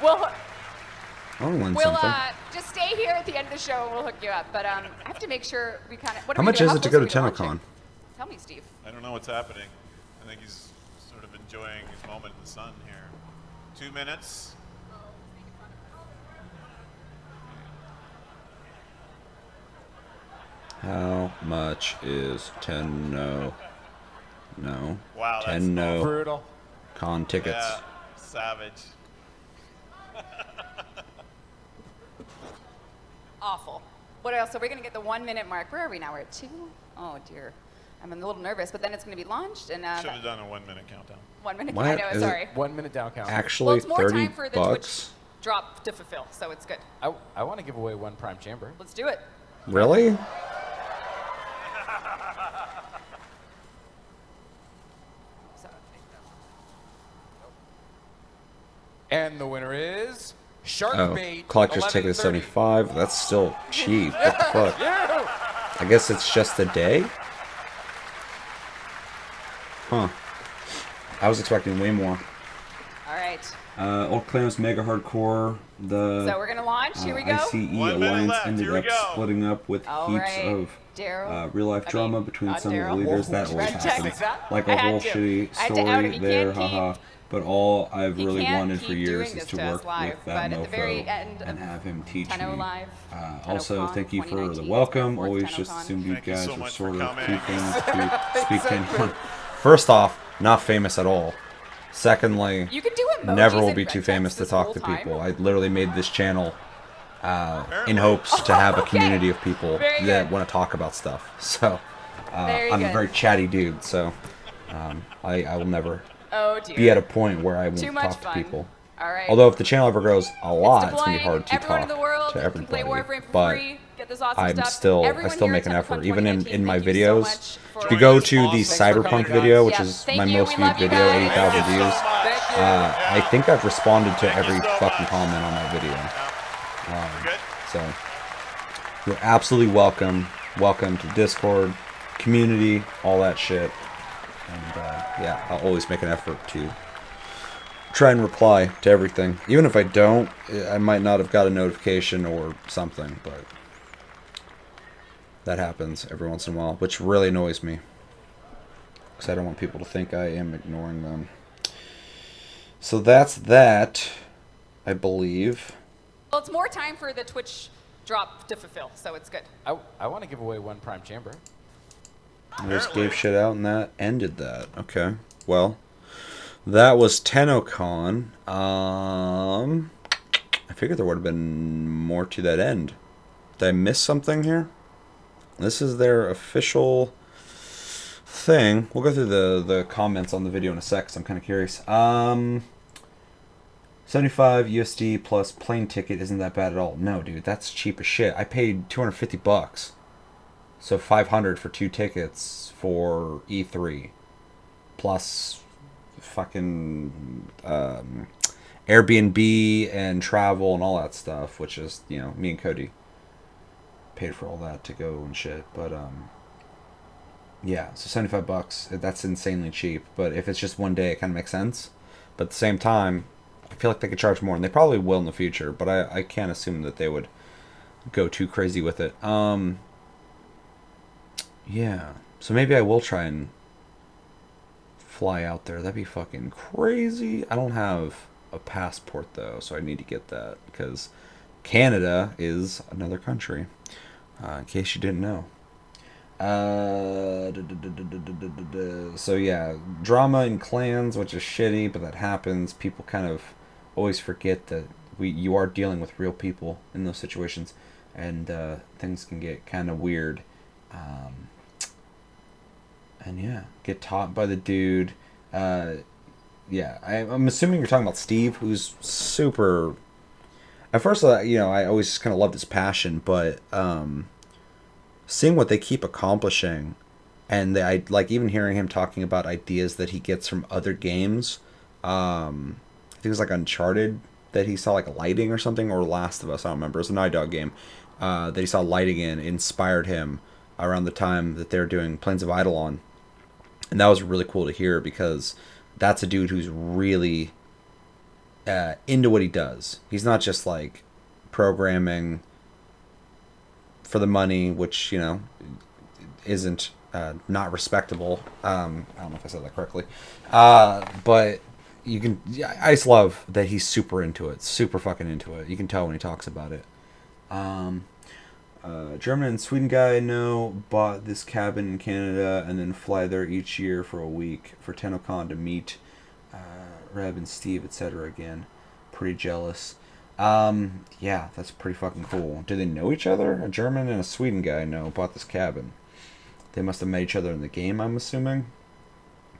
Well, I want to win we'll something. just stay here at the end of the show and we'll hook you up. But I have to make sure we kind of. How much is it to go to TennoCon? TennoCon? Tell me, Steve. I don't know what's happening. I think he's sort of enjoying his moment in the sun here. 2 minutes. How much is No. Wow, that's TennoCon Brutal. tickets. Yeah, savage. Awful. What else? So we're going to get the 1 minute mark. Where are we now? We're at 2? Oh, dear. I'm a little nervous, but then it's going to be launched. And Should have done a 1 minute countdown. 1 minute. What? I know, Is it- sorry. 1 minute down count. Well, Actually, it's more 30 time for the bucks. Twitch drop to fulfill, so it's good. I want to give away one prime chamber. Let's do it. Really? So, And the winner is Shark Oh, Bait. collector's ticket is 1130. 75. That's still cheap. What the fuck? Yeah. I guess it's just a day? Huh. I was expecting way more. all right. Old Clan was mega hardcore. The So we're going to launch. Here we go. ICE 1 minute Alliance left. ended Here we up go. splitting up with All heaps right. of Daryl. real life drama between not some of Daryl. the leaders. That always Red happens. Jack. Like I a had whole to. shitty I had to out story it. He there, can't haha. keep- But all I've He really can't wanted for keep years doing is this to to us work live, with that but at the very mofo end and of have him teach Tenno me. Live, Also, TennoCon thank you for 2019, the welcome. it's our Always fourth just TennoCon. assumed you Thank you guys so were much for sort of coming. too famous to speak to anyone. First off, not famous at all. Secondly, You can do emojis never will in be red too text famous to this talk whole to time. people. I literally made this channel in hopes to have a Okay. community of people Very that good. want to talk about stuff. So Very I'm a good. very chatty dude. So I will never Oh, dear. be at a point where I won't Too much talk to fun. people. All right. Although if the channel ever grows a lot, it's gonna be deploying. hard to Everyone talk in the world to can everybody. play Warframe for But free. Get this awesome I'm stuff. still I Everyone still here make at an effort, TennoCon even in 2019, my thank you so videos. much for If you go to the Thanks for coming, Cyberpunk guys. video, which Yeah, is thank my you. most We viewed love you video, guys. 80,000 Thank you views. so much. Thank you. I think I've responded to Thank you every so fucking much. comment on that video. Good? So you're absolutely welcome. Welcome to Discord, community, all that shit. And yeah, I'll always make an effort to try and reply to everything. Even if I don't, I might not have got a notification or something, but that happens every once in a while, which really annoys me. Because I don't want people to think I am ignoring them. So that's that, I believe. Well, it's more time for the Twitch drop to fulfill, so it's good. I want to give away one prime chamber. I just gave shit out and that ended that. Okay. Well, that was TennoCon. I figured there would have been more to that end. Did I miss something here? This is their official thing. We'll go through the comments on the video in a sec, 'cause I'm kind of curious. 75 USD plus plane ticket isn't that bad at all. No, dude, that's cheap as shit. I paid 250 bucks. So 500 for 2 tickets for E3 plus fucking Airbnb and travel and all that stuff, which is, you know, me and Cody paid for all that to go and shit. But yeah, so $75, that's insanely cheap. But if it's just one day, it kind of makes sense. But at the same time, I feel like they could charge more, and they probably will in the future. But I can't assume that they would go too crazy with it. Yeah, so maybe I will try and fly out there. That'd be fucking crazy. I don't have a passport though, so I need to get that because Canada is another country. In case you didn't know. So yeah, drama in clans, which is shitty, but that happens. People kind of always forget that you are dealing with real people in those situations, and things can get kind of weird. And yeah, get taught by the dude. Yeah, I'm assuming you're talking about Steve, who's super. At first, you know, I always kind of loved his passion, but seeing what they keep accomplishing, and I like even hearing him talking about ideas that he gets from other games. I think it was like Uncharted that he saw like lighting or something, or Last of Us. I don't remember. It was a Naughty Dog game that he saw lighting in, inspired him around the time that they're doing Plains of Eidolon. And that was really cool to hear because that's a dude who's really into what he does. He's not just like programming for the money, which, you know, isn't not respectable. I don't know if I said that correctly. But you can. I just love that he's super into it, super fucking into it. You can tell when he talks about it. German and Sweden guy I know bought this cabin in Canada and then fly there each year for a week for TennoCon to meet Reb and Steve, etc. again. Pretty jealous. Yeah, that's pretty fucking cool. Do they know each other? A German and a Sweden guy I know bought this cabin. They must have met each other in the game, I'm assuming.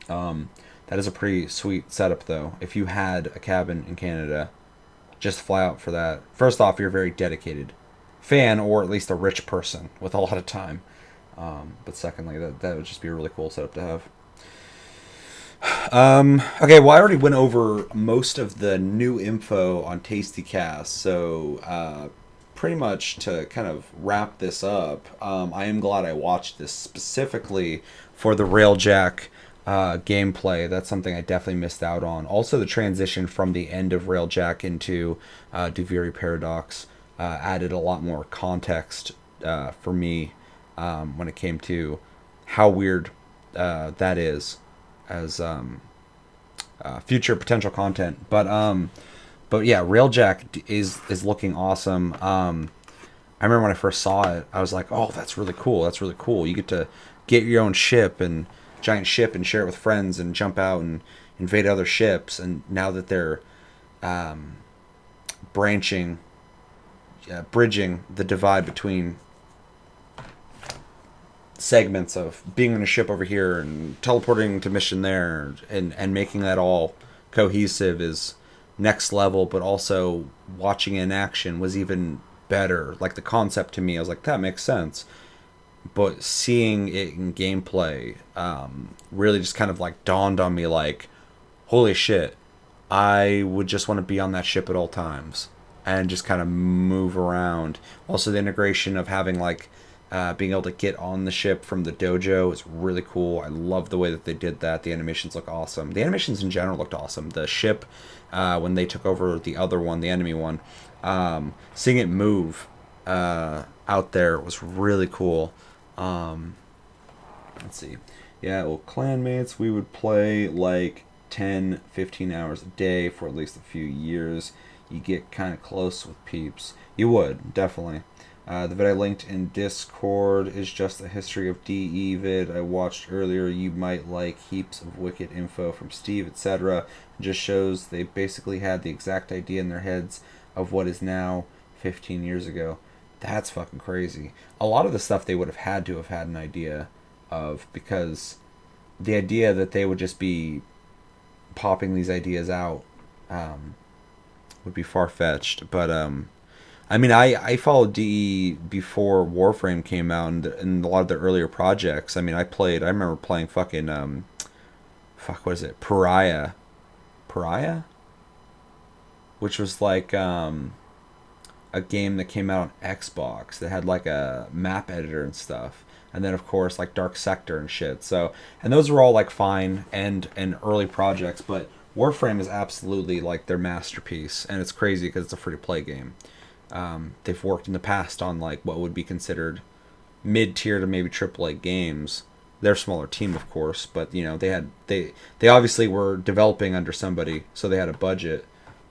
That is a pretty sweet setup, though. If you had a cabin in Canada, just fly out for that. First off, you're very dedicated fan, or at least a rich person with a lot of time. But secondly, that would just be a really cool setup to have. Okay, well, I already went over most of the new info on Tasty Cast, so pretty much to kind of wrap this up, I am glad I watched this specifically for the RAILJACK gameplay. That's something I definitely missed out on. Also, the transition from the end of RAILJACK into Duviri Paradox added a lot more context for me when it came to how weird that is as future potential content. But yeah, RAILJACK is looking awesome. I remember when I first saw it, I was like, oh, that's really cool. That's really cool. You get to get your own ship and giant ship and share it with friends and jump out and invade other ships. And now that they're bridging the divide between segments of being on a ship over here and teleporting to mission there and making that all cohesive is next level, but also watching it in action was even better. Like the concept to me, I was like, that makes sense. But seeing it in gameplay really just kind of like dawned on me like, holy shit, I would just want to be on that ship at all times and just kind of move around. Also, the integration of having like being able to get on the ship from the dojo is really cool. I love the way that they did that. The animations look awesome. The animations in general looked awesome. The ship, when they took over the other one, the enemy one, seeing it move out there was really cool. Let's see. Yeah, well, clanmates, we would play like 10, 15 hours a day for at least a few years. You get kind of close with peeps. You would, definitely. The vid I linked in Discord is just a history of DE vid I watched earlier. You might like heaps of wicked info from Steve, etc. It just shows they basically had the exact idea in their heads of what is now 15 years ago. That's fucking crazy. A lot of the stuff they would have had an idea of, because the idea that they would just be popping these ideas out would be far-fetched. But I mean, I followed DE before Warframe came out and a lot of the earlier projects. I mean, I remember playing fucking fuck, what is it? Pariah, which was like a game that came out on Xbox that had like a map editor and stuff. And then of course like Dark Sector and shit. So, and those were all like fine and early projects, but Warframe is absolutely like their masterpiece, and it's crazy because it's a free to play game. They've worked in the past on like what would be considered mid-tier to maybe AAA games. They're a smaller team, of course, but you know they obviously were developing under somebody, so they had a budget.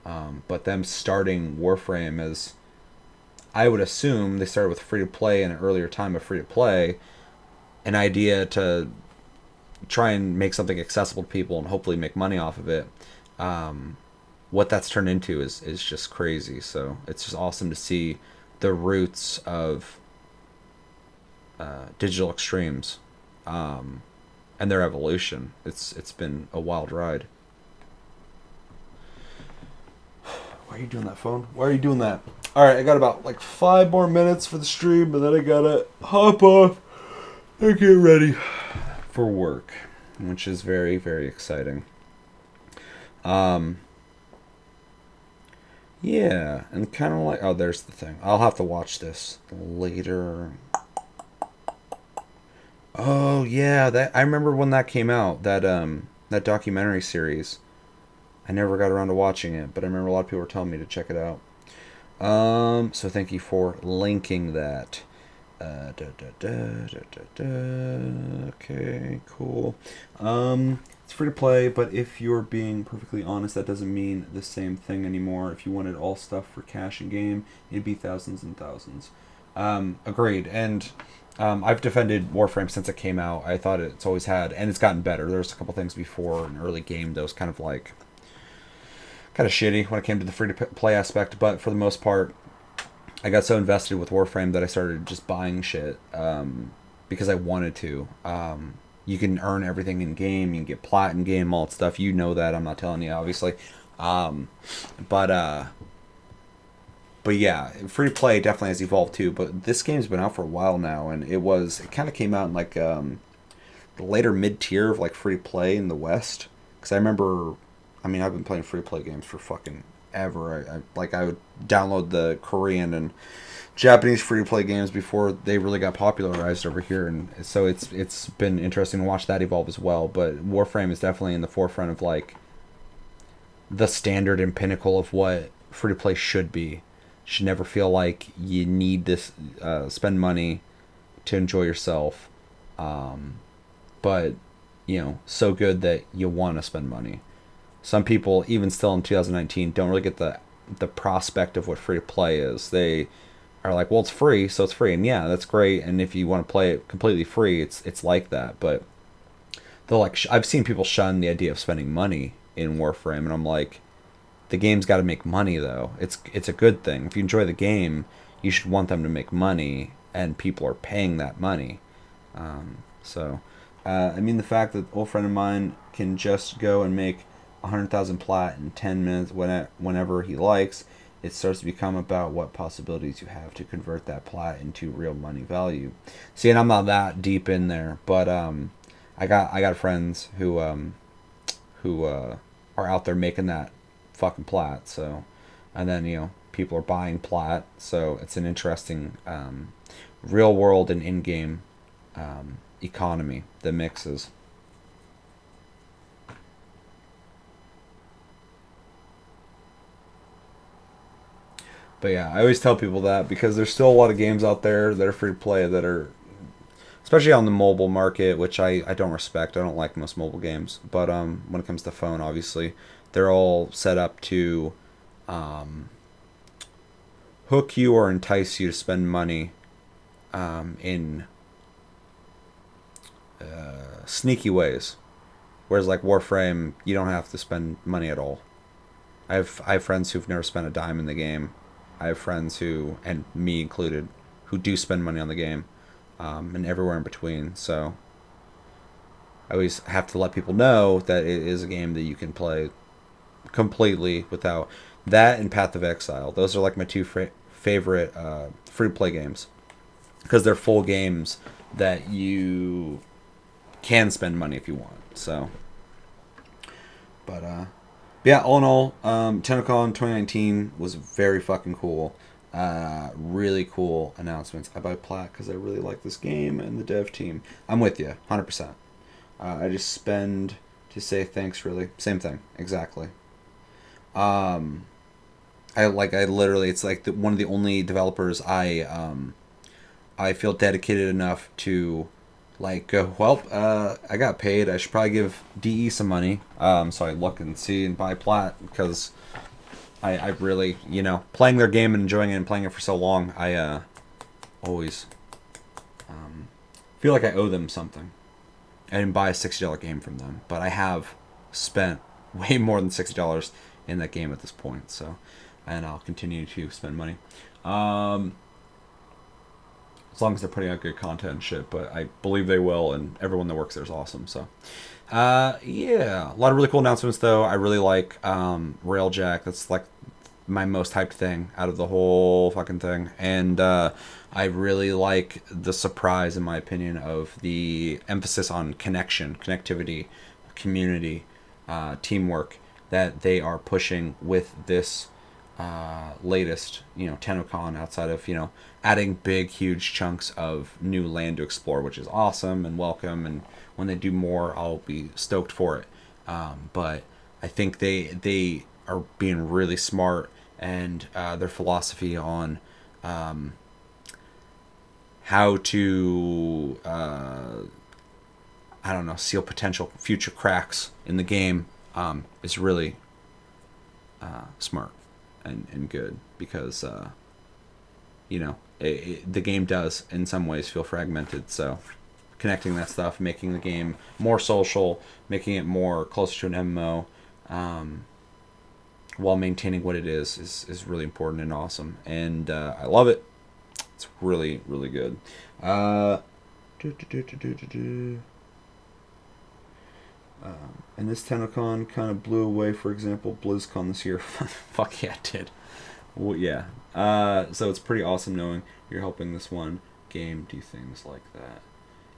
But them starting Warframe as, I would assume they started with free to play in an earlier time of free to play, an idea to try and make something accessible to people and hopefully make money off of it. What that's turned into is just crazy. So it's just awesome to see the roots of Digital Extremes and their evolution. It's been a wild ride. Why are you doing that, phone? Why are you doing that? Alright, I got about like 5 more minutes for the stream, and then I gotta hop off and get ready for work, which is very, very exciting. Yeah, and kind of like, oh, there's the thing. I'll have to watch this later. Oh yeah, that I remember when that came out. That documentary series. I never got around to watching it, but I remember a lot of people were telling me to check it out. So thank you for linking that. Okay, cool. It's free to play, but if you're being perfectly honest, that doesn't mean the same thing anymore. If you wanted all stuff for cash in game, it'd be thousands and thousands. Agreed. And I've defended Warframe since it came out. I thought it's always had, and it's gotten better. There's a couple things before an early game that was kind of shitty when it came to the free to play aspect, but for the most part, I got so invested with Warframe that I started just buying shit because I wanted to. You can earn everything in game, you can get plat in game, all that stuff. You know that. I'm not telling you, obviously. But yeah, free to play definitely has evolved too. But this game's been out for a while now, and it kind of came out in like the later mid tier of like free to play in the West. Because I remember, I mean, I've been playing free to play games for fucking ever. I would download the Korean and Japanese free to play games before they really got popularized over here, and so it's been interesting to watch that evolve as well. But Warframe is definitely in the forefront of like the standard and pinnacle of what free to play should be. You should never feel like you need this spend money to enjoy yourself, but you know, so good that you want to spend money. Some people, even still in 2019, don't really get the prospect of what free to play is. They are like, well, it's free, so it's free, and yeah, that's great. And if you want to play it completely free, it's like that. But they'll like, I've seen people shun the idea of spending money in Warframe, and I'm like, the game's got to make money though. It's a good thing. If you enjoy the game, you should want them to make money, and people are paying that money. I mean, the fact that an old friend of mine can just go and make 100,000 plat in 10 minutes whenever he likes, it starts to become about what possibilities you have to convert that plat into real money value. See, and I'm not that deep in there, but I got friends who are out there making that fucking plat. So, and then you know, people are buying plat, so it's an interesting real world and in-game economy that mixes. But yeah, I always tell people that because there's still a lot of games out there that are free to play that are, especially on the mobile market, which I don't respect. I don't like most mobile games. But when it comes to phone, obviously, they're all set up to hook you or entice you to spend money in sneaky ways. Whereas like Warframe, you don't have to spend money at all. I have friends who've never spent a dime in the game. I have friends who, and me included, who do spend money on the game, and everywhere in between. So I always have to let people know that it is a game that you can play completely without that, and Path of Exile. Those are like my two favorite free-to-play games because they're full games that you can spend money if you want. So yeah, all in all, TennoCon 2019 was very fucking cool. Really cool announcements. I buy Plat because I really like this game and the dev team. I'm with you, 100%. I just spend to say thanks, really. Same thing, exactly. I literally, it's like one of the only developers I feel dedicated enough to like go, well, I got paid. I should probably give DE some money. So I look and see and buy Plat because I really, playing their game and enjoying it and playing it for so long, I always feel like I owe them something. I didn't buy a $60 game from them, but I have spent way more than $60 in that game at this point. So, and I'll continue to spend money. As long as they're putting out good content and shit, but I believe they will, and everyone that works there is awesome. So, yeah, a lot of really cool announcements though. I really like RAILJACK. That's like my most hyped thing out of the whole fucking thing, and I really like the surprise, in my opinion, of the emphasis on connectivity, community, teamwork that they are pushing with this latest, TennoCon, outside of, adding big, huge chunks of new land to explore, which is awesome and welcome. And when they do more, I'll be stoked for it. But I think they are being really smart, and their philosophy on how to, seal potential future cracks in the game is really smart and good, because the game does in some ways feel fragmented. So connecting that stuff, making the game more social, making it more closer to an MMO, while maintaining what it is really important and awesome, and I love it. It's really, really good. And this TennoCon kind of blew away, for example, BlizzCon this year. Fuck yeah, it did. Well, yeah. So it's pretty awesome knowing you're helping this one game do things like that.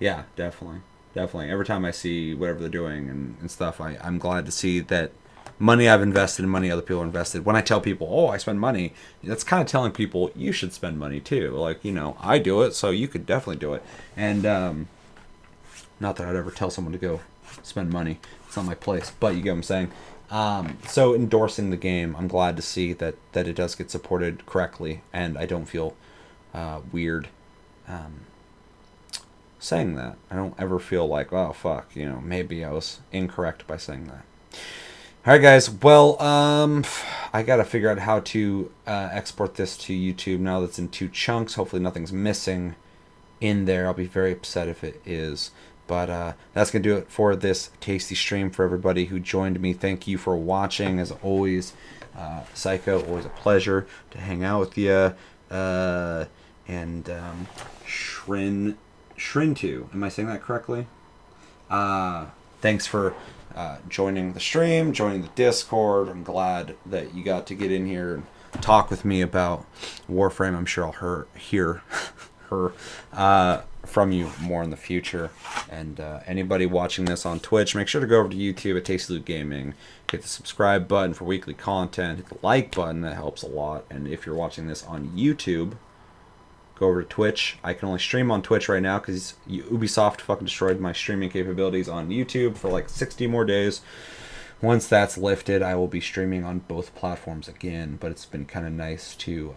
Yeah, definitely. Definitely. Every time I see whatever they're doing and stuff, I'm glad to see that money I've invested and money other people invested. When I tell people, oh, I spend money, that's kind of telling people you should spend money too. Like, I do it, so you could definitely do it. And not that I'd ever tell someone to go spend money. It's not my place, but you get what I'm saying. So endorsing the game, I'm glad to see that it does get supported correctly, and I don't feel weird saying that. I don't ever feel like, oh fuck, maybe I was incorrect by saying that. Alright guys, well, I gotta figure out how to export this to YouTube now that's in 2 chunks. Hopefully nothing's missing in there. I'll be very upset if it is. But that's going to do it for this tasty stream. For everybody who joined me, thank you for watching. As always, Psycho, always a pleasure to hang out with you. And Shrin2, am I saying that correctly? Thanks for joining the stream, joining the Discord. I'm glad that you got to get in here and talk with me about Warframe. I'm sure I'll hear her from you more in the future. And anybody watching this on Twitch, make sure to go over to YouTube at Tasty Loot Gaming, hit the subscribe button for weekly content, hit the like button, that helps a lot. And if you're watching this on YouTube, go over to Twitch. I can only stream on Twitch right now because Ubisoft fucking destroyed my streaming capabilities on YouTube for like 60 more days. Once that's lifted, I will be streaming on both platforms again, but it's been kind of nice to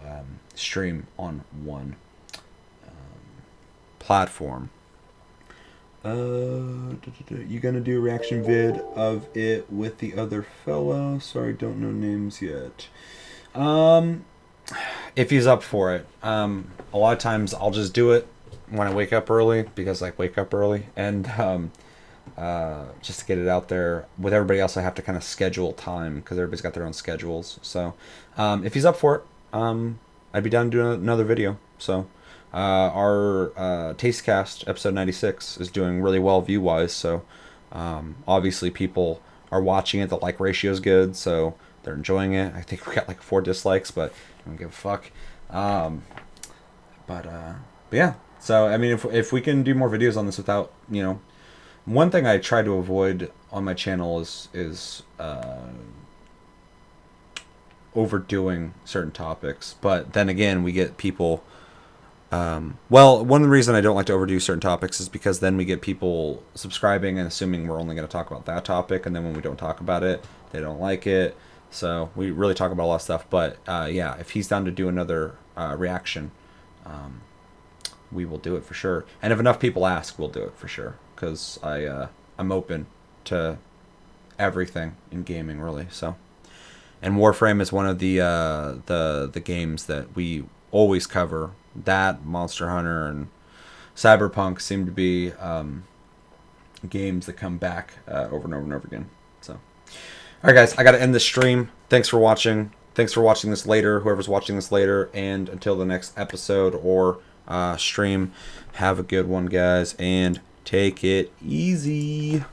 stream on one platform. You gonna do a reaction vid of it with the other fellow? Sorry, don't know names yet. If he's up for it. A lot of times I'll just do it when I wake up early, because I wake up early, and just to get it out there. With everybody else, I have to kind of schedule time because everybody's got their own schedules. So if he's up for it, I'd be down to do another video. So our Tastecast episode 96 is doing really well view-wise, so obviously people are watching it. The like ratio is good, so they're enjoying it. I think we got like 4 dislikes, but I don't give a fuck. But yeah, so I mean, if we can do more videos on this without, one thing I try to avoid on my channel is overdoing certain topics. But then again, we get people. Well, one of the reasons I don't like to overdo certain topics is because then we get people subscribing and assuming we're only going to talk about that topic, and then when we don't talk about it, they don't like it. So we really talk about a lot of stuff. But yeah, if he's down to do another reaction, we will do it for sure. And if enough people ask, we'll do it for sure. Because I'm open to everything in gaming, really. So, and Warframe is one of the games that we always cover. That, Monster Hunter, and Cyberpunk seem to be games that come back over and over and over again. So, all right, guys, I got to end this stream. Thanks for watching. Thanks for watching this later, whoever's watching this later. And until the next episode or stream, have a good one, guys, and take it easy.